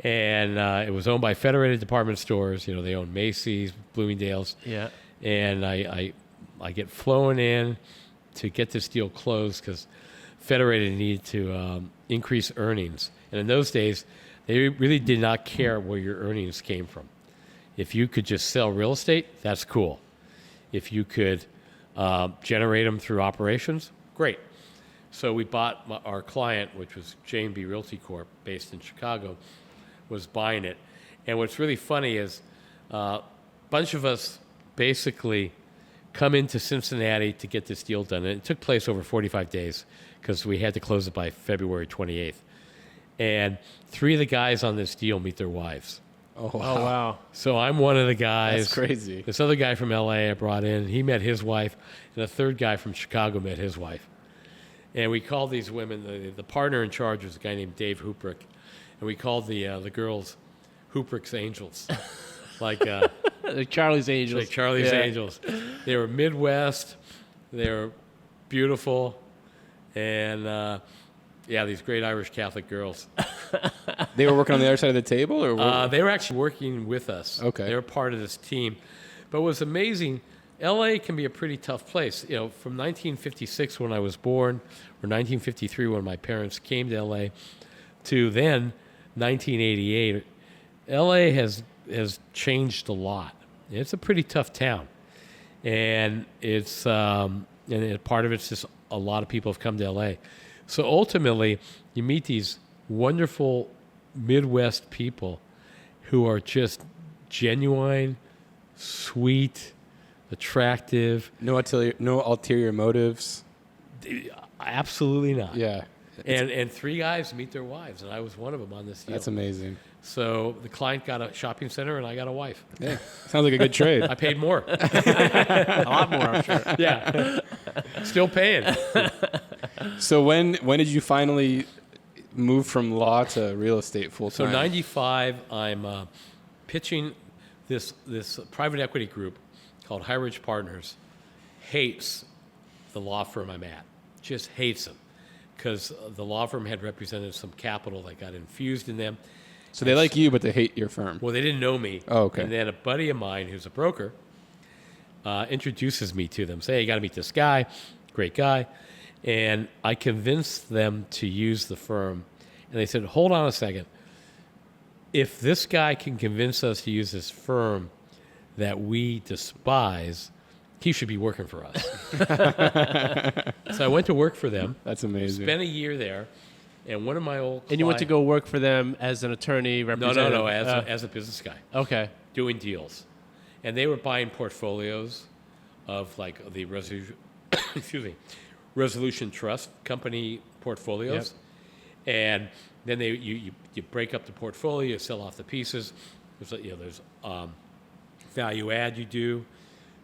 And it was owned by Federated Department Stores. You know, they own Macy's, Bloomingdale's. Yeah. And I get flown in to get this deal closed because Federated needed to increase earnings. And in those days, they really did not care where your earnings came from. If you could just sell real estate, that's cool. If you could generate them through operations, great. So we bought our client, which was J&B Realty Corp, based in Chicago, was buying it. And what's really funny is a bunch of us basically come into Cincinnati to get this deal done. And it took place over 45 days because we had to close it by February 28th. And 3 of the guys on this deal meet their wives. Oh, Oh, wow. So I'm one of the guys. That's crazy. This other guy from LA I brought in, he met his wife, and a third guy from Chicago met his wife. And we called these women, the partner in charge was a guy named Dave Hooprick, and we called the girls Hooprick's Angels. like Charlie's Angels. Like Charlie's Yeah. Angels. They were Midwest, they were beautiful, and these great Irish Catholic girls. They were working on the other side of the table, or They were actually working with us. Okay. They were part of this team. But what was amazing, LA can be a pretty tough place. You know, from 1956 when I was born, or 1953 when my parents came to LA, to then 1988, LA has changed a lot. It's a pretty tough town. And it's part of it's just a lot of people have come to LA. So ultimately, you meet these wonderful Midwest people who are just genuine, sweet, attractive. no ulterior motives. Absolutely not. Yeah, And 3 guys meet their wives, and I was one of them on this deal. that's amazing. So the client got a shopping center, and I got a wife. Yeah, sounds like a good trade. I paid more. A lot more, I'm sure. Yeah. Still paying. So when did you finally move from law to real estate full So time? 95, I'm pitching this private equity group called High Ridge Partners. Hates the law firm I'm at. Just hates them because the law firm had represented some capital that got infused in them. So they like you, but they hate your firm. Well, they didn't know me. Oh, okay. And then a buddy of mine who's a broker introduces me to them. Say, hey, you got to meet this guy. Great guy. And I convinced them to use the firm. And they said, hold on a second. If this guy can convince us to use this firm that we despise, he should be working for us. So I went to work for them. That's amazing. Spent a year there. And one of my old And you went to go work for them as an attorney representative? No, as a business guy. Okay. Doing deals. And they were buying portfolios of like the Resolution Trust Company portfolios. Yep. And then you break up the portfolio, you sell off the pieces. There's value add you do,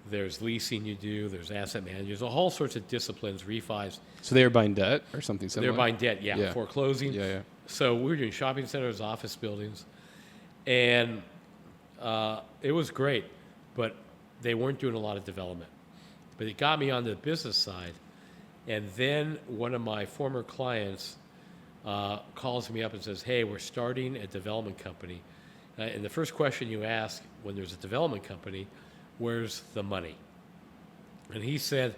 there's leasing you do, there's asset managers, all sorts of disciplines, refis. So they were buying debt or something similar? They're buying debt, yeah. Foreclosing. Yeah. So we were doing shopping centers, office buildings, and it was great, but they weren't doing a lot of development. But it got me on the business side, and then one of my former clients calls me up and says, hey, we're starting a development company. And the first question you ask when there's a development company, where's the money? And he said,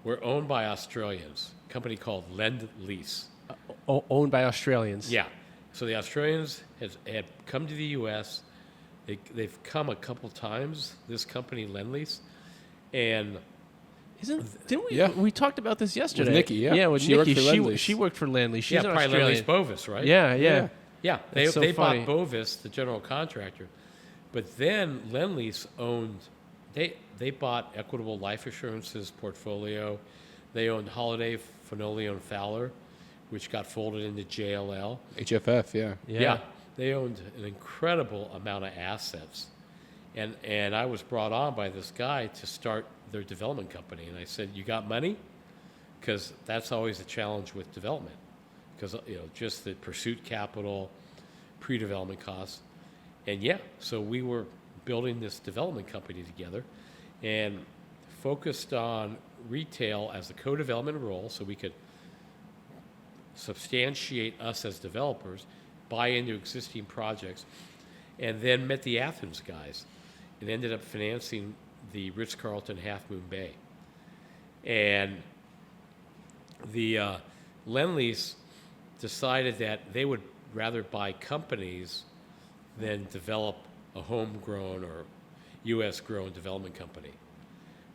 we're owned by Australians, a company called Lend Lease. Owned by Australians? Yeah. So the Australians had come to the U.S. They've come a couple times, this company Lend Lease, and Didn't we? Yeah. We talked about this yesterday. With Nikki, yeah. Yeah, with She worked Nikki. for Lend-Lease. She worked for Lend-Lease. She's an probably Lend Lease Australian. Bovis, right? Yeah. Yeah, they That's so bought funny. Bovis, the general contractor, but then Lend-Lease owned. They bought Equitable Life Assurance's portfolio. They owned Holiday, Fanoli, and Fowler, which got folded into JLL. HFF, Yeah, they owned an incredible amount of assets, and I was brought on by this guy to start their development company. And I said, "You got money?" Because that's always a challenge with development, because just the pursuit capital, pre-development costs, and so we were building this development company together, and focused on retail as the co-development role, so we could substantiate us as developers, buy into existing projects, and then met the Athens guys and ended up financing the Ritz-Carlton Half Moon Bay. And the Lend-Lease decided that they would rather buy companies than develop a homegrown or U.S.-grown development company.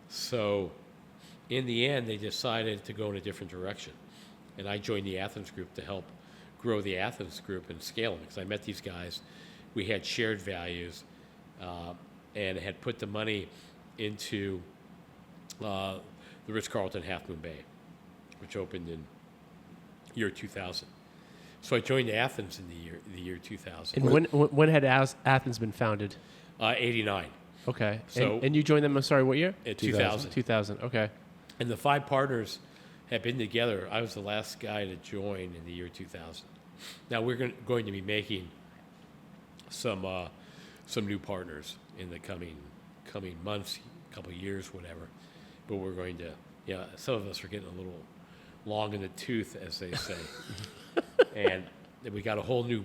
So in the end, they decided to go in a different direction. And I joined the Athens Group to help grow the Athens Group and scale them, because I met these guys. We had shared values and had put the money into the Ritz-Carlton Half Moon Bay, which opened in year 2000. So I joined Athens in the year 2000. And when had Athens been founded? 89. Okay. So- and you joined them, I'm sorry, what year? 2000. 2000, okay. And the 5 partners had been together. I was the last guy to join in the year 2000. Now we're going to be making some new partners in the coming months, couple of years, whatever. But we're going to, some of us are getting a little long in the tooth, as they say. And we got a whole new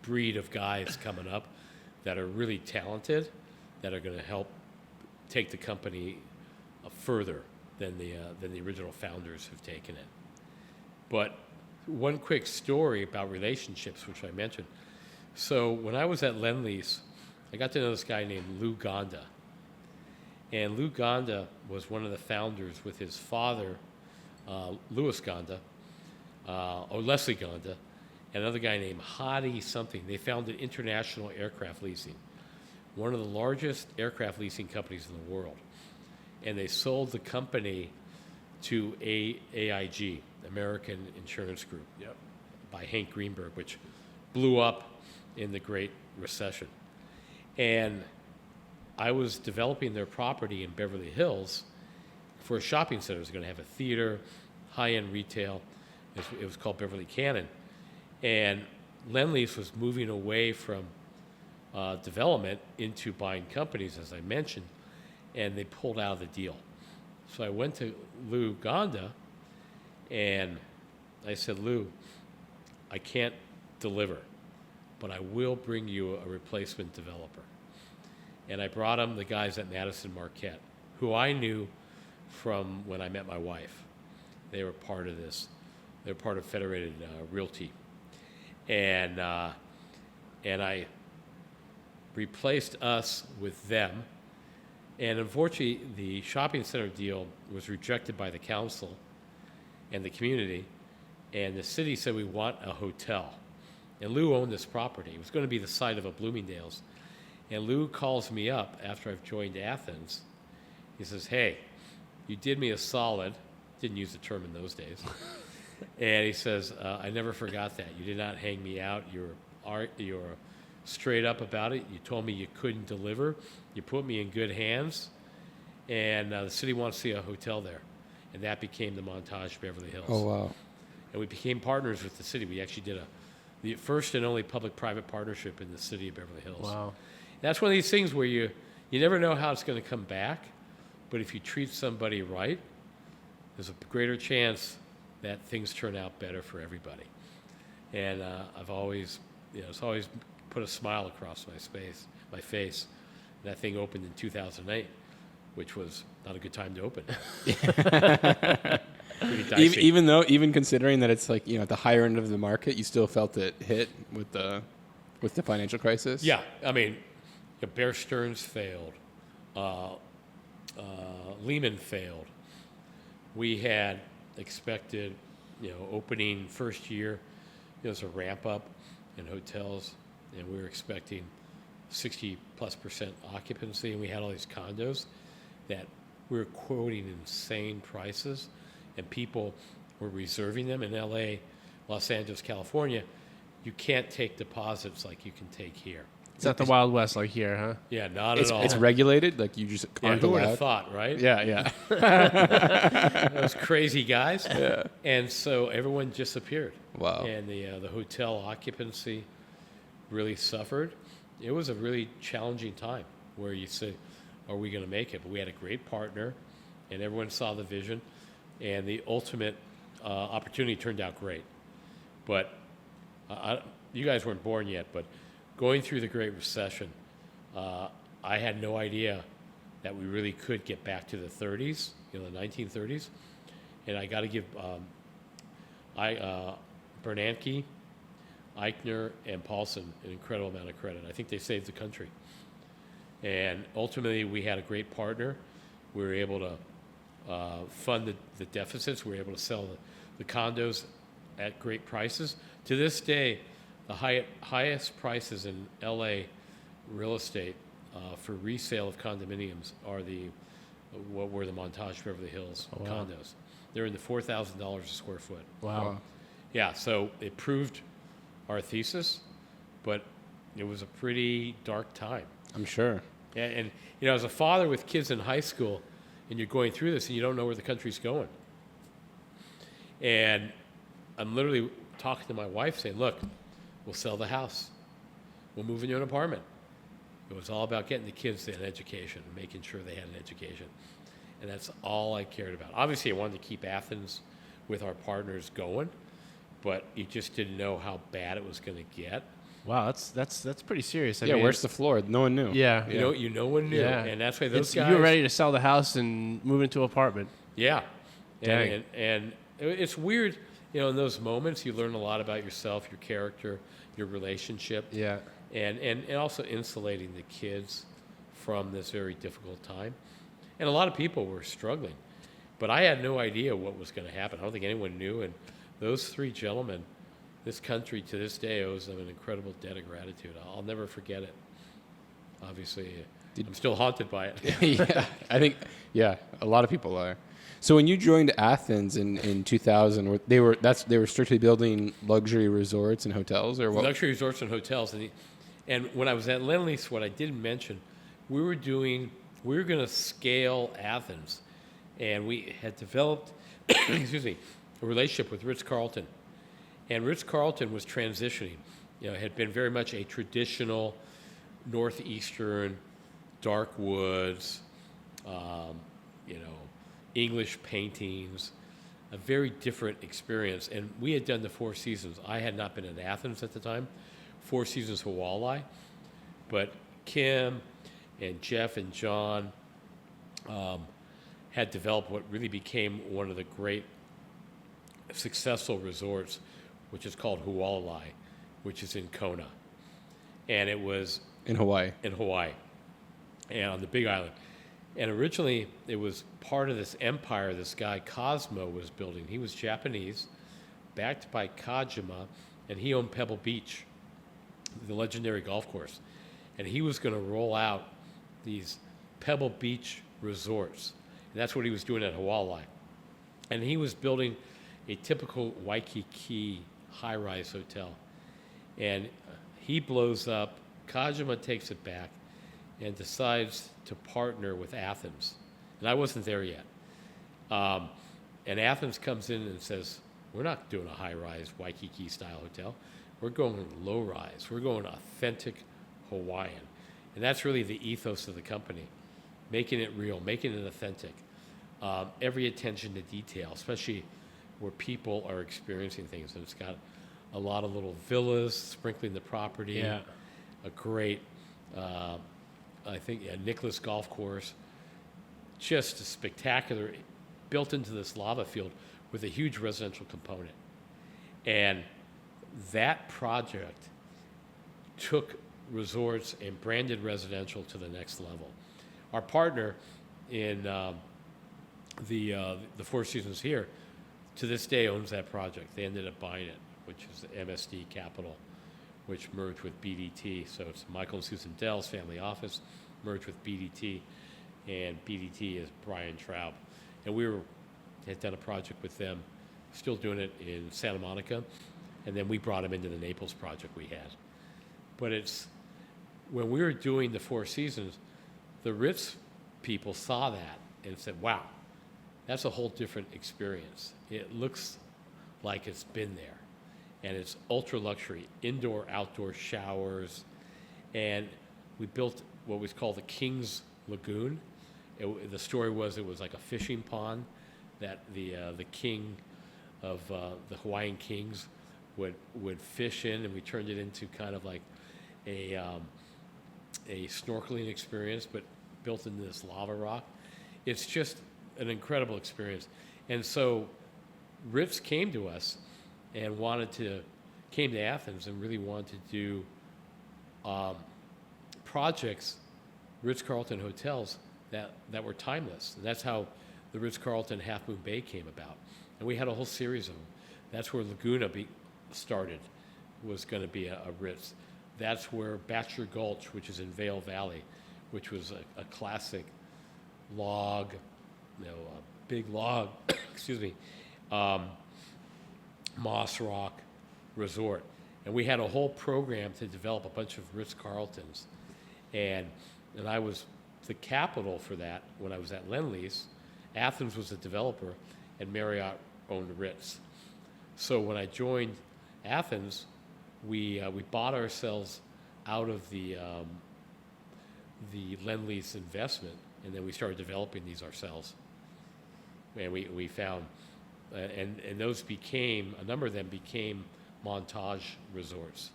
breed of guys coming up that are really talented, that are going to help take the company further than the original founders have taken it. But one quick story about relationships, which I mentioned. So when I was at Lend-Lease, I got to know this guy named Lou Gonda. And Lou Gonda was one of the founders with his father, Louis Gonda, or Leslie Gonda, and another guy named Hadi something. They founded International Aircraft Leasing, one of the largest aircraft leasing companies in the world. And they sold the company to AIG, American Insurance Group, by Hank Greenberg, which blew up in the Great Recession. And I was developing their property in Beverly Hills for a shopping center. It was going to have a theater, high-end retail. It was called Beverly Cannon. And Lend-Lease was moving away from development into buying companies, as I mentioned, and they pulled out of the deal. So I went to Lou Gonda, and I said, Lou, I can't deliver, but I will bring you a replacement developer. And I brought him the guys at Madison Marquette, who I knew from when I met my wife. They were part of this. They were part of Federated Realty, and I replaced us with them. And unfortunately, the shopping center deal was rejected by the council and the community, and the city said, we want a hotel. And Lou owned this property. It was going to be the site of a Bloomingdale's. And Lou calls me up after I've joined Athens. He says, hey, you did me a solid. Didn't use the term in those days. And he says, I never forgot that. You did not hang me out. You were straight up about it. You told me you couldn't deliver. You put me in good hands. And the city wants to see a hotel there. And that became the Montage Beverly Hills. Oh, wow. And we became partners with the city. We actually did the first and only public-private partnership in the city of Beverly Hills. Wow. That's one of these things where you never know how it's going to come back, but if you treat somebody right, there's a greater chance that things turn out better for everybody. And I've always, it's always put a smile across my face. That thing opened in 2008, which was not a good time to open. Pretty dicey. Even considering that it's like, at the higher end of the market, you still felt it hit with the financial crisis. Yeah, I mean, Bear Stearns failed. Lehman failed. We had expected, opening first year, there's a ramp up in hotels, and we were expecting 60+% occupancy, and we had all these condos that we were quoting insane prices, and people were reserving them in LA, Los Angeles, California. You can't take deposits like you can take here. It's not the Wild West like here, huh? Yeah, not at all. It's regulated, like you just aren't who would allowed. have thought, right? Yeah. Those crazy guys. Yeah. And so everyone disappeared. Wow. And the hotel occupancy really suffered. It was a really challenging time where you say, are we going to make it? But we had a great partner, and everyone saw the vision, and the ultimate opportunity turned out great. But you guys weren't born yet, but going through the Great Recession, I had no idea that we really could get back to the 30s, the 1930s. And I got to give Bernanke, Eichner, and Paulson an incredible amount of credit. I think they saved the country. And ultimately, we had a great partner. We were able to fund the deficits. We were able to sell the condos at great prices. To this day, the highest prices in LA real estate for resale of condominiums are what were the Montage Beverly Hills condos. They're in the $4,000 a square foot. Wow. Yeah, so it proved our thesis, but it was a pretty dark time. I'm sure. And as a father with kids in high school, and you're going through this, and you don't know where the country's going. And I'm literally talking to my wife saying, look, we'll sell the house. We'll move into an apartment. It was all about getting the kids an education, making sure they had an education. And that's all I cared about. Obviously, I wanted to keep Athens with our partners going, but you just didn't know how bad it was going to get. Wow, that's pretty serious. I Yeah, mean, where's the floor? No one knew. Yeah. No one knew. Yeah. And that's why those guys... You were ready to sell the house and move into an apartment. Yeah. Dang. And it's weird, in those moments, you learn a lot about yourself, your character, your relationship. Yeah. And also insulating the kids from this very difficult time. And a lot of people were struggling. But I had no idea what was going to happen. I don't think anyone knew. And those three gentlemen, this country to this day owes them an incredible debt of gratitude. I'll never forget it. Obviously, I'm still haunted by it. Yeah, I think, a lot of people are. So when you joined Athens in 2000, they were strictly building luxury resorts and hotels, or what? Luxury resorts and hotels. And when I was at Lend-Lease, what I didn't mention, we were going to scale Athens, and we had developed, a relationship with Ritz-Carlton. And Ritz-Carlton was transitioning. Had been very much a traditional northeastern, dark woods, English paintings, a very different experience. And we had done the Four Seasons. I had not been in Athens at the time, Four Seasons for Walleye. But Kim and Jeff and John had developed what really became one of the great successful resorts, which is called Hualalai, which is in Kona. And it was In Hawaii. in Hawaii and on the Big Island. And originally, it was part of this empire this guy Cosmo was building. He was Japanese, backed by Kajima, and he owned Pebble Beach, the legendary golf course. And he was going to roll out these Pebble Beach resorts. And that's what he was doing at Hualalai. And he was building a typical Waikiki high-rise hotel. And he blows up, Kajima takes it back, and decides to partner with Athens. And I wasn't there yet. And Athens comes in and says, we're not doing a high-rise Waikiki-style hotel. We're going low-rise. We're going authentic Hawaiian. And that's really the ethos of the company, making it real, making it authentic. Every attention to detail, especially where people are experiencing things. And it's got a lot of little villas sprinkling the property. Yeah. A great, I think, Nicholas golf course. Just spectacular, built into this lava field with a huge residential component. And that project took resorts and branded residential to the next level. Our partner in the Four Seasons here, to this day owns that project. They ended up buying it, which is the MSD Capital, which merged with BDT. So it's Michael and Susan Dell's family office merged with BDT, and BDT is Brian Traub. And we had done a project with them, still doing it in Santa Monica, and then we brought them into the Naples project we had. But it's, when we were doing the Four Seasons, the Ritz people saw that and said, wow, that's a whole different experience. It looks like it's been there. And it's ultra luxury, indoor, outdoor showers. And we built what was called the King's Lagoon. The story was it was like a fishing pond that the king of the Hawaiian kings would fish in, and we turned it into kind of like a snorkeling experience, but built into this lava rock. It's just an incredible experience. And so Ritz came to us and came to Athens and really wanted to do projects, Ritz-Carlton hotels, that were timeless. And that's how the Ritz-Carlton Half Moon Bay came about. And we had a whole series of them. That's where Laguna started, was going to be a Ritz. That's where Bachelor Gulch, which is in Vail Valley, which was a classic log, a big log, excuse me, Moss Rock resort. And we had a whole program to develop a bunch of Ritz-Carltons. And I was the capital for that when I was at Lend-Lease. Athens was the developer, and Marriott owned Ritz. So when I joined Athens, we bought ourselves out of the Lend-Lease investment, and then we started developing these ourselves. And we found, and those became, a number of them became Montage resorts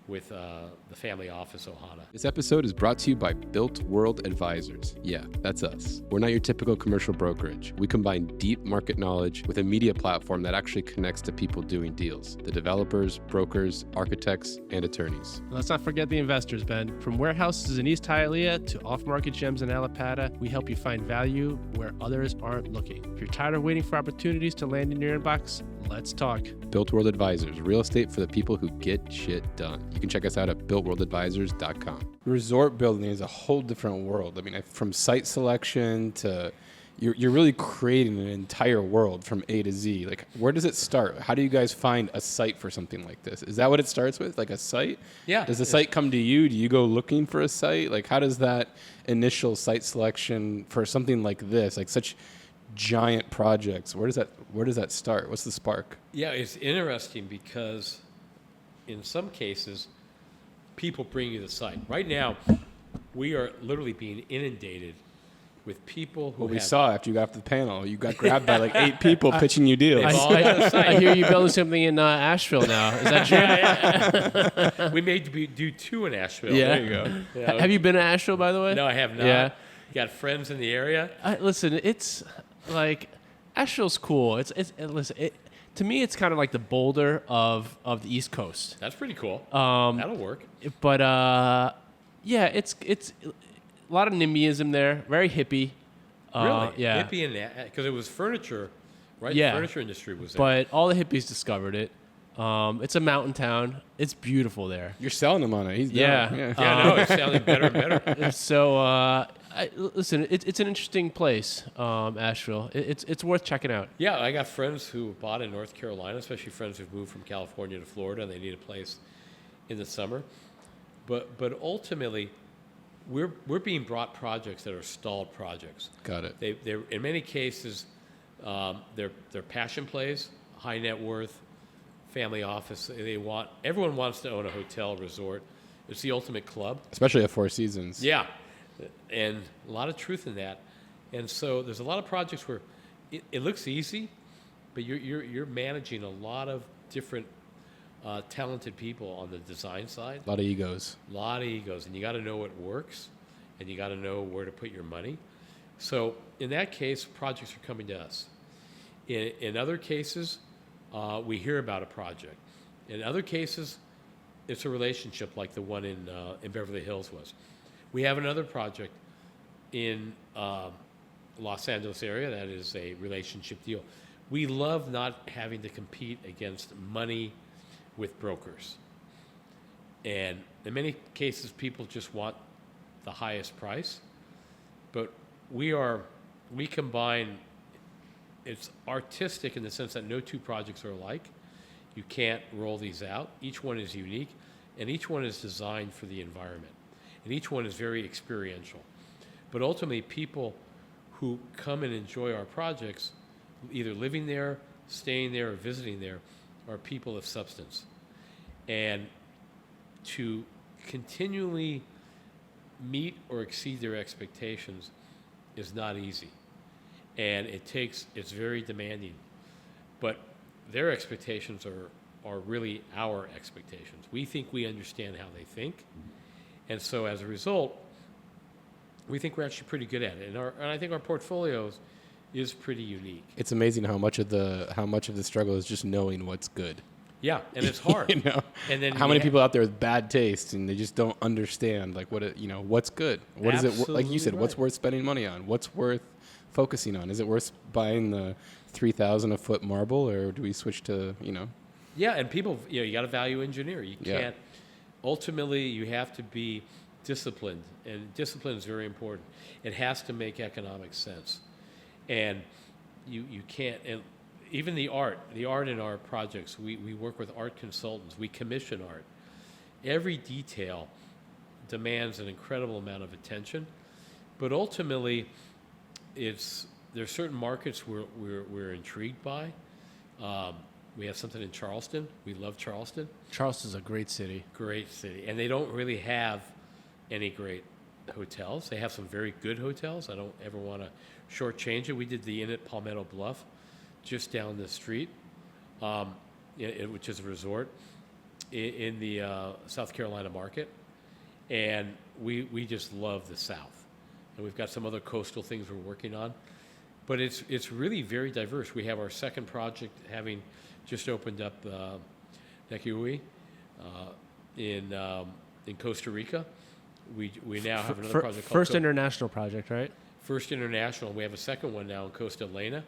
with the family office Ohana. This episode is brought to you by Built World Advisors. Yeah, that's us. We're not your typical commercial brokerage. We combine deep market knowledge with a media platform that actually connects to people doing deals, the developers, brokers, architects, and attorneys. Let's not forget the investors, Ben. From warehouses in East Hialeah to off-market gems in Allapattah, we help you find value where others aren't looking. If you're tired of waiting for opportunities to land in your inbox, let's talk. Built World Advisors, real estate for the people who get shit done. You can check us out at builtworldadvisors.com. Resort building is a whole different world. I mean, from site selection to you're really creating an entire world from A to Z. Like, where does it start? How do you guys find a site for something like this? Is that what it starts with, like a site? Yeah. Does the site come to you? Do you go looking for a site? Like, how does that initial site selection for something like this, like such giant projects, where does that start? What's the spark? Yeah, it's interesting because in some cases, people bring you the site. Right now, we are literally being inundated with people who we saw after you got off the panel, you got grabbed by like 8 people pitching you deals. I hear you building something in Asheville now. Is that true? We may do 2 in Asheville. Yeah. There you go. Yeah. Have you been to Asheville, by the way? No, I have not. Yeah. Got friends in the area? Listen, it's like Asheville's cool. to me, it's kind of like the Boulder of the East Coast. That's pretty cool. That'll work. But yeah, it's a lot of NIMBYism there. Very hippie. Really? Yeah. Hippie and that, because it was furniture, right? Yeah. The furniture industry was there. But all the hippies discovered it. It's a mountain town. It's beautiful there. You're selling him on it. He's Yeah. done. Yeah, no, it's sounding better and better. So listen, it's an interesting place, Asheville. It's worth checking out. Yeah, I got friends who bought in North Carolina, especially friends who've moved from California to Florida, and they need a place in the summer. But ultimately, we're being brought projects that are stalled projects. Got it. They're in many cases, they're passion plays, high net worth, family office. Everyone wants to own a hotel resort. It's the ultimate club. Especially at Four Seasons. Yeah, and a lot of truth in that. And so there's a lot of projects where it looks easy, but you're managing a lot of different talented people on the design side. A lot of egos. A lot of egos, and you got to know what works, and you got to know where to put your money. So in that case, projects are coming to us. In other cases, we hear about a project. In other cases, it's a relationship like the one in Beverly Hills was. We have another project in Los Angeles area that is a relationship deal. We love not having to compete against money with brokers. And in many cases, people just want the highest price. But we combine, it's artistic in the sense that no two projects are alike. You can't roll these out. Each one is unique, and each one is designed for the environment. And each one is very experiential. But ultimately, people who come and enjoy our projects, either living there, staying there, or visiting there, are people of substance. And to continually meet or exceed their expectations is not easy. And it's very demanding. But their expectations are really our expectations. We think we understand how they think. And so as a result, we think we're actually pretty good at it. And I think our portfolios is pretty unique. It's amazing how much of the struggle is just knowing what's good. Yeah, and it's hard. You know, and then how many people out there with bad taste and they just don't understand like what's good. What is it like you said? Right. What's worth spending money on? What's worth focusing on? Is it worth buying the 3,000 a foot marble, or do we switch to Yeah, and people, you got to value engineer. You Yeah. can't. Ultimately, you have to be disciplined, and discipline is very important. It has to make economic sense, and you can't. And even the art in our projects, we work with art consultants. We commission art. Every detail demands an incredible amount of attention, but ultimately, there's certain markets we're intrigued by. We have something in Charleston. We love Charleston. Charleston's a great city. Great city. And they don't really have any great hotels. They have some very good hotels. I don't ever want to shortchange it. We did the Inn at Palmetto Bluff just down the street, which is a resort in the South Carolina market. And we just love the South. And we've got some other coastal things we're working on. But it's really very diverse. We have our second project having just opened up Nekiui in Costa Rica. We now have another project called First international project, right? First International. We have a second one now in Costa Elena.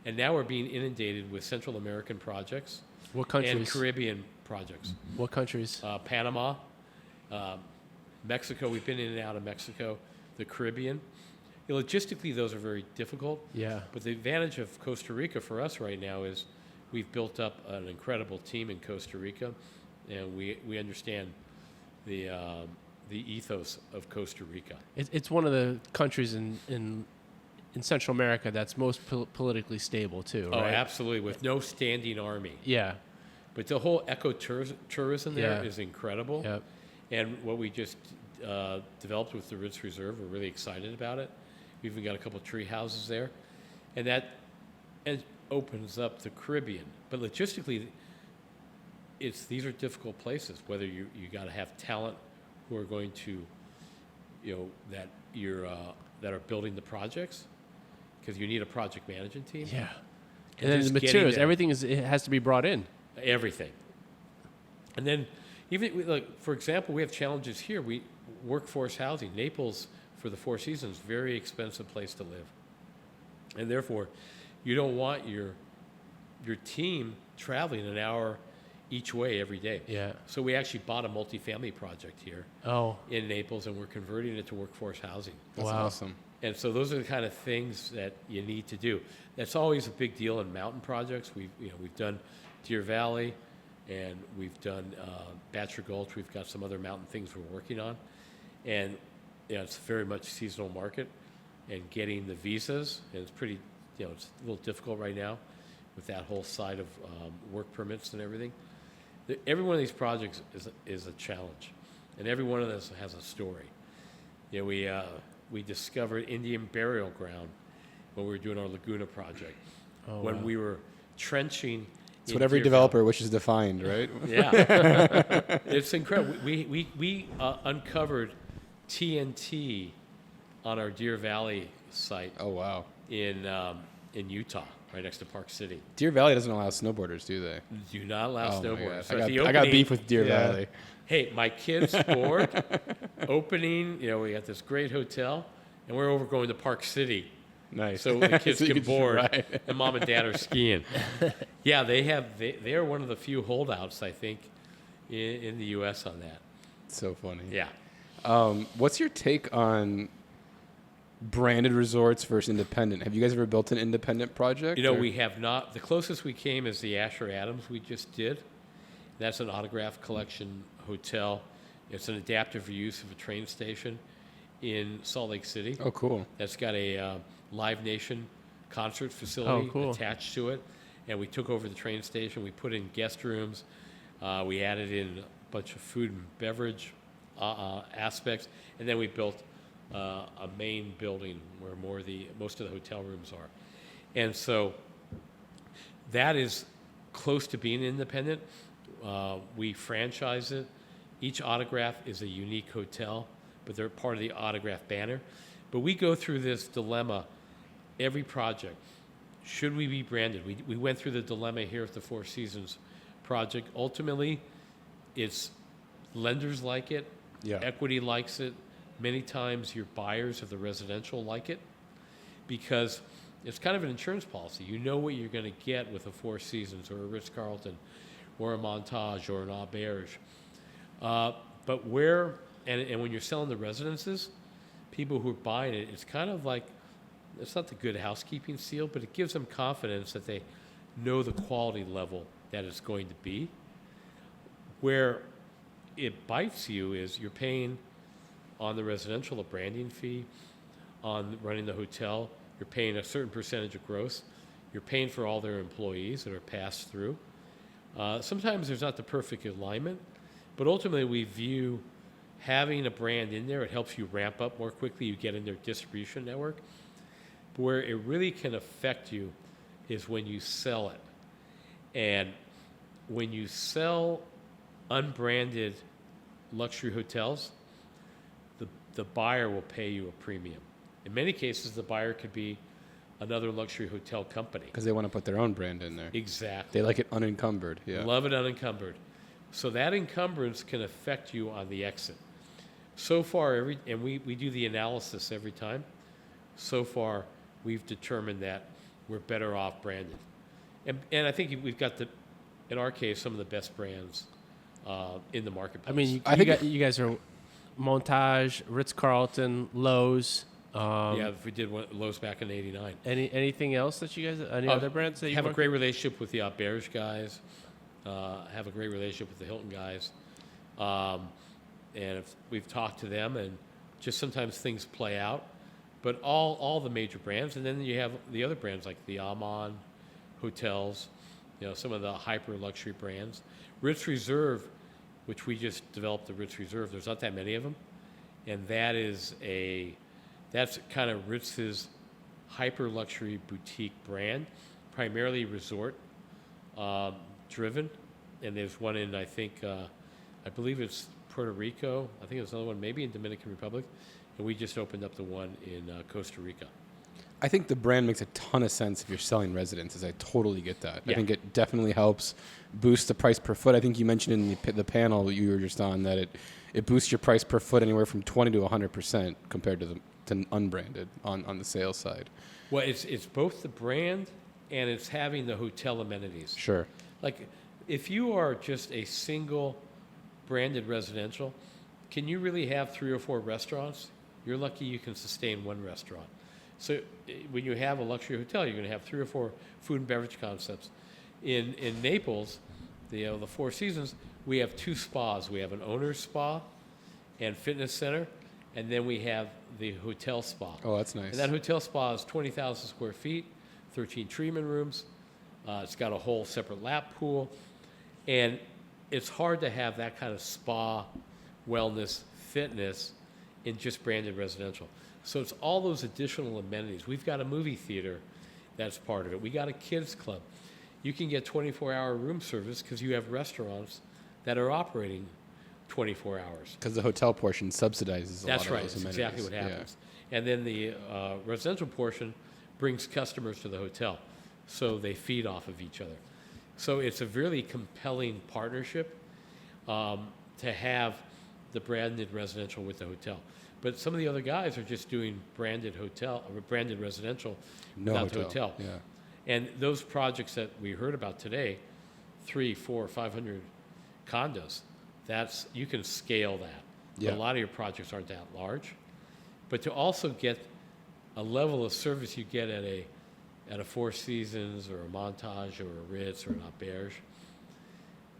And now we're being inundated with Central American projects. What countries? And Caribbean projects. What countries? Panama, Mexico. We've been in and out of Mexico. The Caribbean. Logistically, those are very difficult. Yeah. But the advantage of Costa Rica for us right now is we've built up an incredible team in Costa Rica, and we understand the ethos of Costa Rica. It's one of the countries in Central America that's most politically stable too, right? Oh, absolutely, with no standing army. Yeah. But the whole eco-tourism there is incredible. Yep. And what we just developed with the Ritz Reserve, we're really excited about it. We've even got a couple tree houses there. And that opens up the Caribbean. But logistically, these are difficult places, whether you got to have talent who are going to, that are building the projects, because you need a project management team. Yeah. And then just the getting materials, that- everything it has to be brought in. everything. And then, like for example, we have challenges here. We workforce housing. Naples, for the Four Seasons, very expensive place to live, and therefore, you don't want your team traveling an hour each way every day. Yeah. So we actually bought a multifamily project here Oh, in Naples, and we're converting it to workforce housing. That's wow. awesome. And so those are the kind of things that you need to do. That's always a big deal in mountain projects. We've done Deer Valley, and we've done Bachelor Gulch. We've got some other mountain things we're working on, and it's very much seasonal market, and getting the visas, and it's pretty, it's a little difficult right now with that whole side of work permits and everything. Every one of these projects is a challenge, and every one of those has a story. We discovered Indian burial ground when we were doing our Laguna project. Oh, when wow. we were trenching. It's what every developer wishes to find, right? Yeah, it's incredible. We uncovered TNT on our Deer Valley site Oh, wow. in Utah, right next to Park City. Deer Valley doesn't allow snowboarders, do they? Do not allow Oh, my snowboarders. God. So at I the got opening- beef with Deer Yeah. Valley. Hey, my kids' board opening. We got this great hotel, and we're over going to Park City. Nice. So the kids So you can just board, ride. and mom and dad are skiing. Yeah, they are one of the few holdouts, I think, in the U.S. on that. So funny. Yeah. What's your take on branded resorts versus independent? Have you guys ever built an independent project? or- We have not. The closest we came is the Asher Adams we just did. That's an autograph collection hotel. It's an adaptive reuse of a train station in Salt Lake City. Oh, cool. That's got a Live Nation concert facility cool. attached to it. And we took over the train station. We put in guest rooms. We added in a bunch of food and beverage aspects. And then we built a main building where most of the hotel rooms are. And so that is close to being independent. We franchise it. Each autograph is a unique hotel, but they're part of the autograph banner. But we go through this dilemma every project. Should we be branded? We went through the dilemma here at the Four Seasons project. Ultimately, it's lenders like it, Yeah. equity likes it. Many times your buyers of the residential like it because it's kind of an insurance policy. You know what you're going to get with a Four Seasons or a Ritz-Carlton or a Montage or an Auberge. But and when you're selling the residences, people who are buying it, it's kind of like, it's not the good housekeeping seal, but it gives them confidence that they know the quality level that it's going to be. Where it bites you is you're paying on the residential a branding fee, on running the hotel, you're paying a certain percentage of gross, you're paying for all their employees that are passed through. Sometimes there's not the perfect alignment, but ultimately we view having a brand in there, it helps you ramp up more quickly, you get in their distribution network. But where it really can affect you is when you sell it. And when you sell unbranded luxury hotels, the buyer will pay you a premium. In many cases, the buyer could be another luxury hotel company. Because they want to put their own brand in there. Exactly. They like it unencumbered. Yeah. Love it unencumbered. So that encumbrance can affect you on the exit. So far, we do the analysis every time. So far, we've determined that we're better off branded. And I think we've got, in our case, some of the best brands in the marketplace. I mean, I think you guys are Montage, Ritz-Carlton, Lowe's. yeah, we did Lowe's back in '89. Anything else that you guys? Any other brands that you have a work great relationship with the Auberge guys. Have a great relationship with the Hilton guys, and we've talked to them, and just sometimes things play out. But all the major brands, and then you have the other brands like the Amon hotels, some of the hyper luxury brands. Ritz Reserve, which we just developed the Ritz Reserve. There's not that many of them, and that's kind of Ritz's hyper luxury boutique brand, primarily resort driven. And there's one in, I believe it's Puerto Rico. I think there's another one maybe in Dominican Republic, and we just opened up the one in Costa Rica. I think the brand makes a ton of sense if you're selling residences. I totally get that. Yeah. I think it definitely helps boost the price per foot. I think you mentioned in the panel you were just on that it boosts your price per foot anywhere from 20 to 100% compared to unbranded on the sales side. Well, it's both the brand and it's having the hotel amenities. Sure. Like, if you are just a single branded residential, can you really have 3 or 4 restaurants? You're lucky you can sustain one restaurant. So when you have a luxury hotel, you're going to have 3 or 4 food and beverage concepts. In Naples, the Four Seasons, we have 2 spas. We have an owner's spa and fitness center, and then we have the hotel spa. Oh, that's nice. And that hotel spa is 20,000 square feet, 13 treatment rooms. It's got a whole separate lap pool. And it's hard to have that kind of spa, wellness, fitness in just branded residential. So it's all those additional amenities. We've got a movie theater that's part of it. We got a kids club. You can get 24-hour room service because you have restaurants that are operating 24 hours. Because the hotel portion subsidizes a lot of That's right. those That's amenities. exactly what happens. And then the residential portion brings customers to the hotel. So they feed off of each other. So it's a really compelling partnership to have the branded residential with the hotel. But some of the other guys are just doing branded residential without the hotel. Yeah. And those projects that we heard about today, 300, 400, 500 condos, you can scale that. Yeah. But a lot of your projects aren't that large. But to also get a level of service you get at a Four Seasons or a Montage or a Ritz or an Auberge,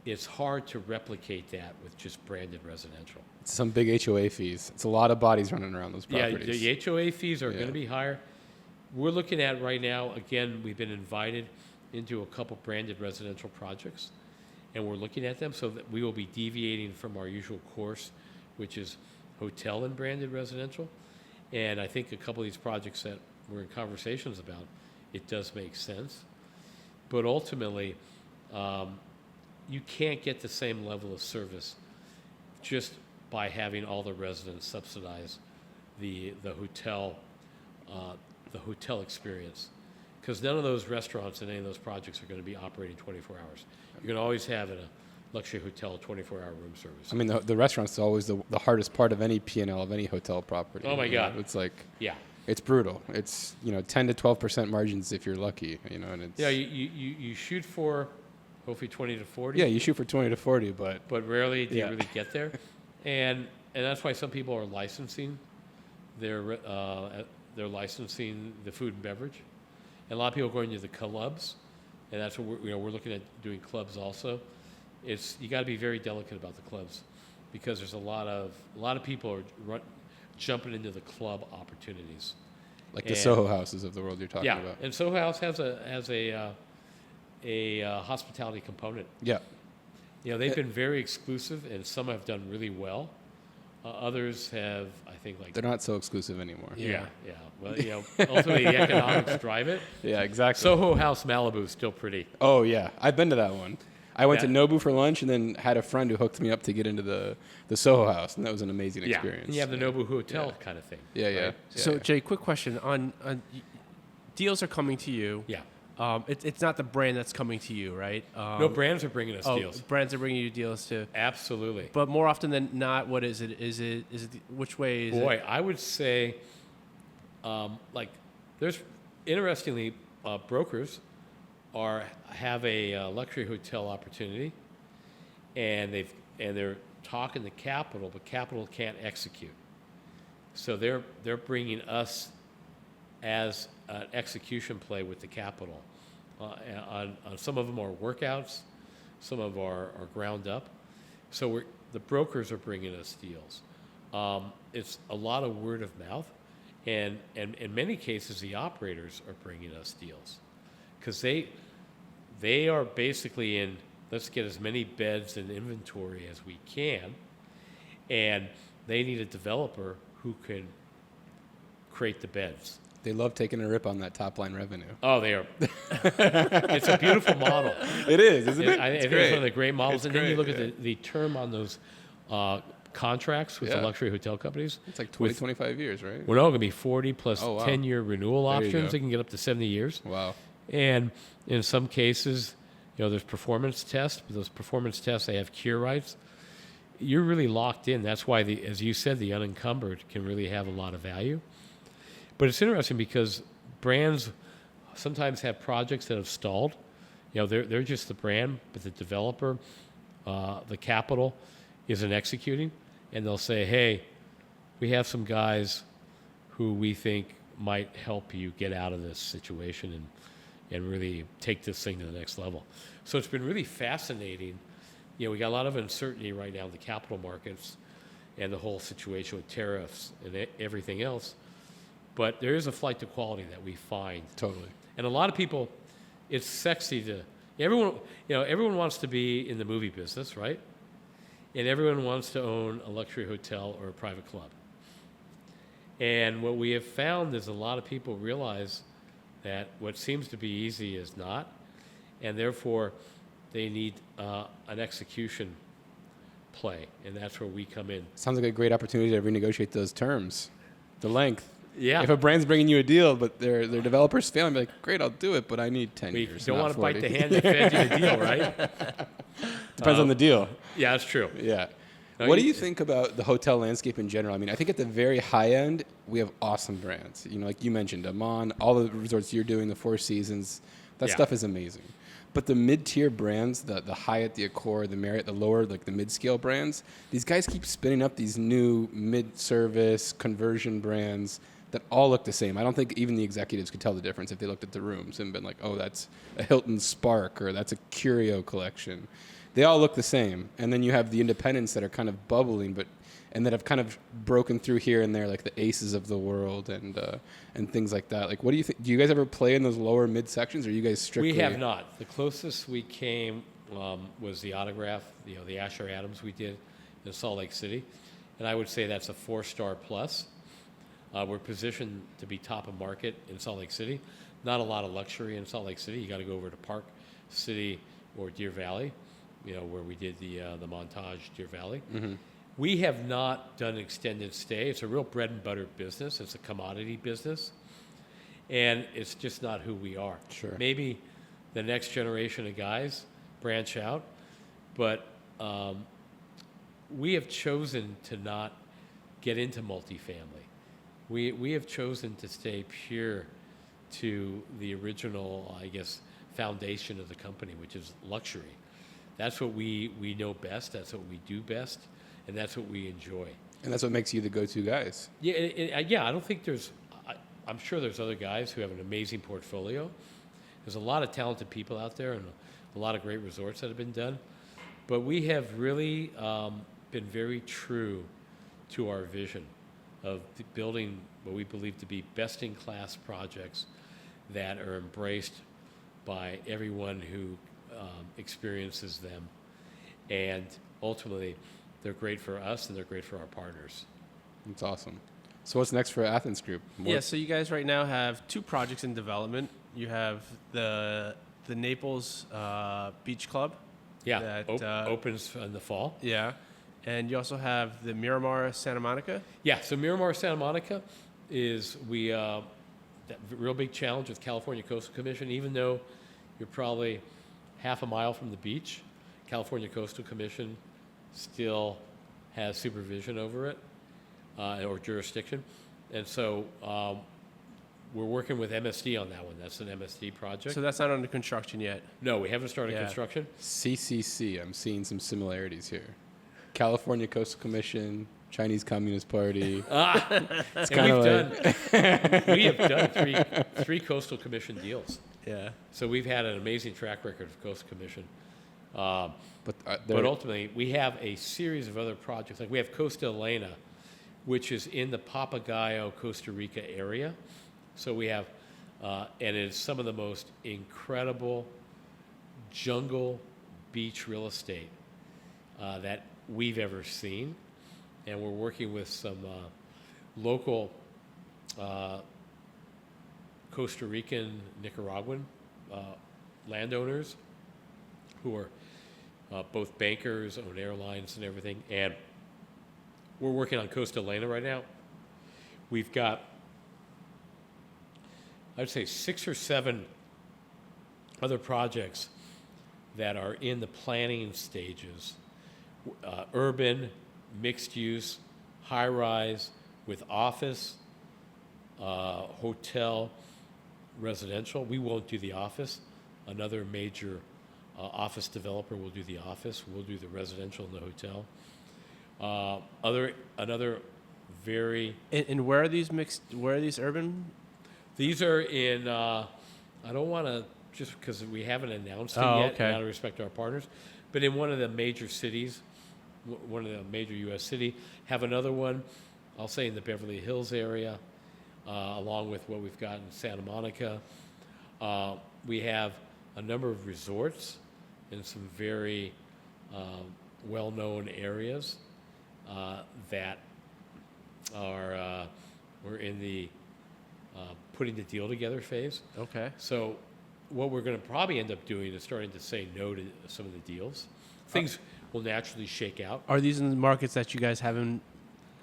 it's hard to replicate that with just branded residential. It's some big HOA fees. It's a lot of bodies running around those properties. Yeah, the HOA fees are going to be higher. We're looking at right now, again, we've been invited into a couple branded residential projects, and we're looking at them so that we will be deviating from our usual course, which is hotel and branded residential. And I think a couple of these projects that we're in conversations about, it does make sense. But ultimately, you can't get the same level of service just by having all the residents subsidize the hotel experience, because none of those restaurants and any of those projects are going to be operating 24 hours. You're going to always have in a luxury hotel 24-hour room service. I mean, the restaurant's always the hardest part of any P&L of any hotel property. Oh my God. It's like, yeah, it's brutal. It's 10 to 12% margins if you're lucky. And it's you shoot for hopefully 20 to 40. Yeah, you shoot for 20 to 40, but rarely do you really get there, and that's why some people are licensing they're licensing the food and beverage, and a lot of people are going to the clubs, and that's what we're looking at doing clubs also. You got to be very delicate about the clubs, because there's a lot of people are jumping into the club opportunities, like the Soho houses of the world you're talking about. Yeah, and Soho House has a hospitality component. Yeah. They've been very exclusive, and some have done really well. Others have, I think, they're not so exclusive anymore. Yeah. Well, ultimately the economics drive it. Yeah, exactly. Soho House Malibu is still pretty. Oh yeah, I've been to that one. I went to Nobu for lunch, and then had a friend who hooked me up to get into the Soho House, and that was an amazing experience. And you have the Nobu Hotel kind of thing. Yeah. Right? So Jay, quick question on deals are coming to you. Yeah. It's not the brand that's coming to you, right? No, brands are bringing us deals. Brands are bringing you deals too. Absolutely. But more often than not, what is it? Is it which way is it? Boy, I would say, there's interestingly, brokers have a luxury hotel opportunity, and they're talking to capital, but capital can't execute. So they're bringing us as an execution play with the capital. On some of them are workouts, some of them are ground up. So the brokers are bringing us deals. It's a lot of word of mouth, and in many cases the operators are bringing us deals, because they are basically in, let's get as many beds in inventory as we can, and they need a developer who can create the beds. They love taking a rip on that top line revenue. Oh, they are. It's a beautiful model. It is, isn't it? I think it's one of the great models. And then you look at the term on those contracts with the Yeah. luxury hotel companies. It's like 20, 25 years, right? We're all going to be 40 plus Oh, wow. 10-year renewal There you options. go. They can get up to 70 years. Wow. And in some cases, there's performance tests. But those performance tests, they have cure rights. You're really locked in. That's why, as you said, the unencumbered can really have a lot of value. But it's interesting because brands sometimes have projects that have stalled. They're just the brand, but the developer, the capital, isn't executing. And they'll say, hey, we have some guys who we think might help you get out of this situation and really take this thing to the next level. So it's been really fascinating. We got a lot of uncertainty right now in the capital markets and the whole situation with tariffs and everything else. But there is a flight to quality that we find. Totally. And a lot of people, it's sexy to, everyone wants to be in the movie business, right? And everyone wants to own a luxury hotel or a private club. And what we have found is a lot of people realize that what seems to be easy is not, and therefore they need an execution play, and that's where we come in. Sounds like a great opportunity to renegotiate those terms, the length. Yeah. If a brand's bringing you a deal, but their developers fail, I'm like, great, I'll do it, but I need 10 We years. don't not want to 40. bite the hand that fed you the deal, right? Depends on the deal. Yeah, that's true. Yeah. No, What do you think about the hotel landscape in general? I mean, I think at the very high end, we have awesome brands. Like you mentioned, Amman, all the resorts you're doing, the Four Seasons, that Yeah. stuff is amazing. But the mid-tier brands, the Hyatt, the Accor, the Marriott, the lower, like the mid-scale brands, these guys keep spinning up these new mid-service conversion brands that all look the same. I don't think even the executives could tell the difference if they looked at the rooms and been like, oh, that's a Hilton Spark or that's a Curio collection. They all look the same. And then you have the independents that are kind of bubbling, and that have kind of broken through here and there, like the Aces of the world and things like that. Like, what do you think? Do you guys ever play in those lower mid sections, or are you guys strictly? We have not. The closest we came was the Autograph, the Asher Adams we did in Salt Lake City, and I would say that's a 4-star plus. We're positioned to be top of market in Salt Lake City. Not a lot of luxury in Salt Lake City. You got to go over to Park City or Deer Valley, where we did the Montage Deer Valley. Mm-hmm. We have not done extended stay. It's a real bread and butter business. It's a commodity business, and it's just not who we are. Sure. Maybe the next generation of guys branch out, but we have chosen to not get into multifamily. We have chosen to stay pure to the original, I guess, foundation of the company, which is luxury. That's what we know best. That's what we do best, and that's what we enjoy. And that's what makes you the go-to guys. Yeah. I don't think I'm sure there's other guys who have an amazing portfolio. There's a lot of talented people out there and a lot of great resorts that have been done. But we have really been very true to our vision of building what we believe to be best-in-class projects that are embraced by everyone who experiences them. And ultimately, they're great for us and they're great for our partners. That's awesome. So what's next for Athens Group? Yeah, so you guys right now have 2 projects in development. You have the Naples Beach Club. Yeah, that opens in the fall. Yeah, and you also have the Miramar Santa Monica. Yeah, so Miramar Santa Monica is that real big challenge with California Coastal Commission. Even though you're probably half a mile from the beach, California Coastal Commission still has supervision over it or jurisdiction. And so we're working with MSD on that one. That's an MSD project. So that's not under construction yet. No, we haven't started construction. CCC, I'm seeing some similarities here. California Coastal Commission, Chinese Communist Party. It's kind of we have done three Coastal Commission deals. Yeah. So we've had an amazing track record of Coastal Commission. But ultimately, we have a series of other projects. Like we have Costa Elena, which is in the Papagayo, Costa Rica area. So we have, and it's some of the most incredible jungle beach real estate that we've ever seen. And we're working with some local Costa Rican, Nicaraguan landowners who are both bankers, own airlines and everything. And we're working on Costa Elena right now. We've got, I'd say, 6 or 7 other projects that are in the planning stages. Urban, mixed use, high rise with office, hotel, residential. We won't do the office. Another major office developer will do the office. We'll do the residential and the hotel. Another very. And where are these mixed? Where are these urban? These are in. I don't want to, just because we haven't announced it yet, okay. out of respect to our partners, but in one of the major cities, one of the major U.S. city, have another one. I'll say in the Beverly Hills area, along with what we've got in Santa Monica. We have a number of resorts in some very well-known areas that are we're in the putting the deal together phase. Okay. So what we're going to probably end up doing is starting to say no to some of the deals. Things will naturally shake out. Are these in the markets that you guys haven't?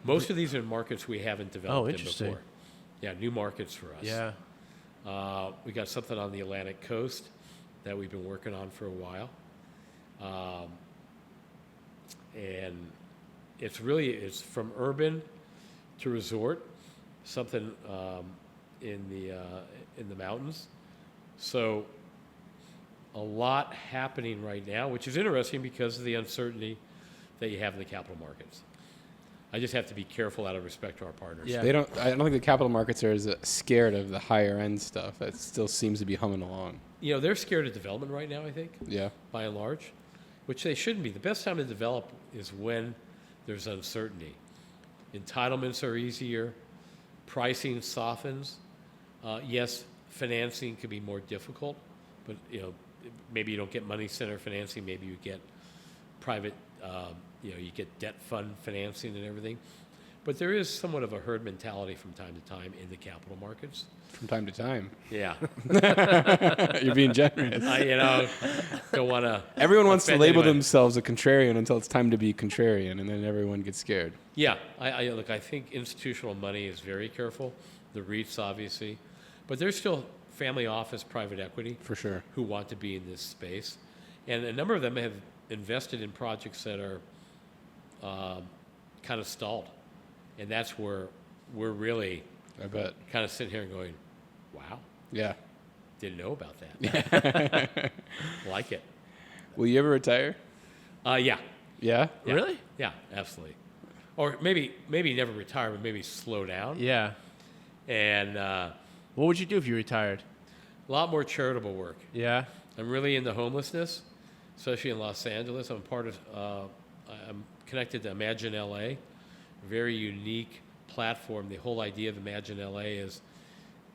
Most of these are markets we haven't developed in interesting. before. Yeah, new markets for us. Yeah. We got something on the Atlantic coast that we've been working on for a while. And it's from urban to resort, something in the mountains. So a lot happening right now, which is interesting because of the uncertainty that you have in the capital markets. I just have to be careful out of respect to our partners. Yeah. I don't think the capital markets are as scared of the higher end stuff. That still seems to be humming along. You know, they're scared of development right now, I think. Yeah. By and large, which they shouldn't be. The best time to develop is when there's uncertainty. Entitlements are easier. Pricing softens. Yes, financing can be more difficult, but maybe you don't get money center financing. Maybe you get private. You get debt fund financing and everything. But there is somewhat of a herd mentality from time to time in the capital markets. From time to time. Yeah. You're being generous. Don't want to. Everyone wants to label themselves a contrarian until it's time to be contrarian, and then everyone gets scared. Yeah. I think institutional money is very careful. The REITs, obviously. But there's still family office, private equity. For sure. Who want to be in this space. And a number of them have invested in projects that are kind of stalled. And that's where we're really, I bet, kind of sitting here and going, wow. Yeah. Didn't know about that. Like it. Will you ever retire? Yeah. Yeah? Really? Yeah, absolutely. Or maybe never retire, but maybe slow down. Yeah. And what would you do if you retired? a lot more charitable work. Yeah. I'm really into homelessness, especially in Los Angeles. I'm I'm connected to Imagine LA, very unique platform. The whole idea of Imagine LA is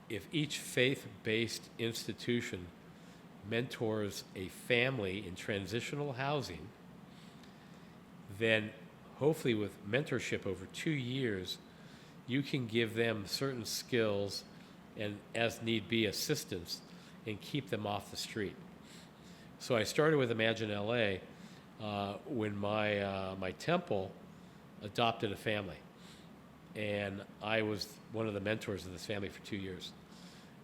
if each faith-based institution mentors a family in transitional housing, then hopefully with mentorship over 2 years, you can give them certain skills and, as need be, assistance and keep them off the street. So I started with Imagine LA when my temple adopted a family. And I was one of the mentors of this family for 2 years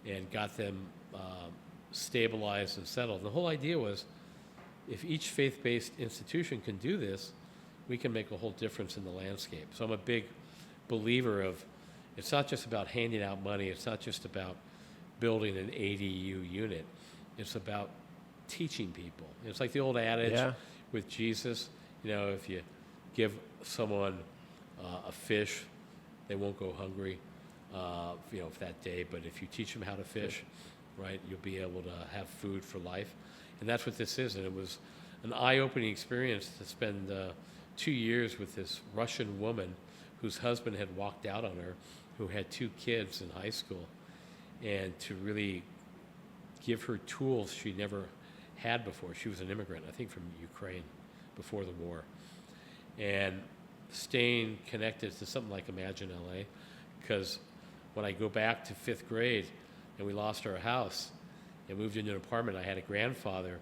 and got them stabilized and settled. And the whole idea was if each faith-based institution can do this, we can make a whole difference in the landscape. So I'm a big believer of it's not just about handing out money. It's not just about building an ADU unit. It's about teaching people. It's like the old adage with Jesus, if you give someone a fish, they won't go hungry, for that day. But if you teach them how to fish, right, you'll be able to have food for life. And that's what this is. And it was an eye-opening experience to spend 2 years with this Russian woman whose husband had walked out on her, who had 2 kids in high school, and to really give her tools she never had before. She was an immigrant, I think, from Ukraine before the war. And staying connected to something like Imagine LA, because when I go back to 5th grade and we lost our house and moved into an apartment, I had a grandfather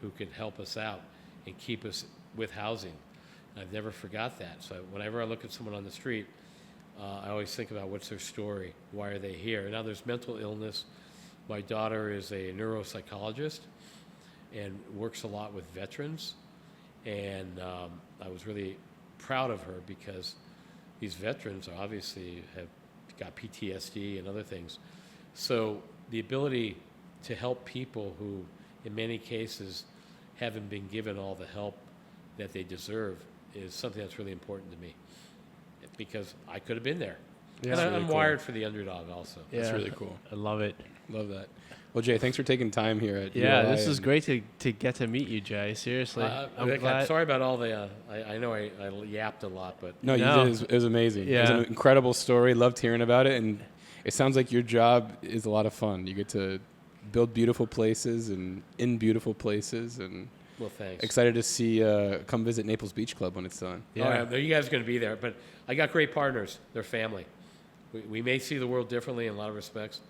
who could help us out and keep us with housing. I've never forgot that. So whenever I look at someone on the street, I always think about what's their story, why are they here. Now there's mental illness. My daughter is a neuropsychologist and works a lot with veterans, and I was really proud of her because these veterans obviously have got PTSD and other things. So the ability to help people who, in many cases, haven't been given all the help that they deserve is something that's really important to me, because I could have been there. Yeah. And That's really I'm cool. wired for the underdog also. That's Yeah. really cool. I love it. Love that. Well, Jay, thanks for taking time here at Yeah, ULI, this is and great to get to meet you, Jay. Seriously, I'm I'm glad. sorry about all the. I know I yapped a lot, but No, you No. did. It was amazing. It was Yeah. an incredible story. Loved hearing about it, and it sounds like your job is a lot of fun. You get to build beautiful places and in beautiful places, and well, thanks. excited to see come visit Naples Beach Club when it's done. Yeah. Oh, yeah, you guys are going to be there, but I got great partners. They're family. We may see the world differently in a lot of respects.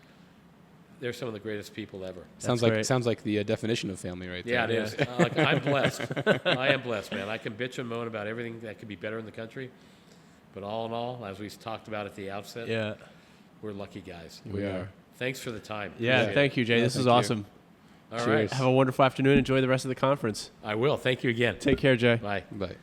They're some of the greatest people ever. Sounds great. like the definition of family right Yeah, there. it is. Like, I'm blessed. I am blessed, man. I can bitch and moan about everything that could be better in the country, but all in all, as we talked about at the outset, Yeah. we're lucky guys. We are. Thanks for the time. Yeah. Appreciate Thank you, Jay. Yeah, This is thank you. awesome. it. All Cheers. right. Have a wonderful afternoon. Enjoy the rest of the conference. I will. Thank you again. Take care, Jay. Bye. Bye.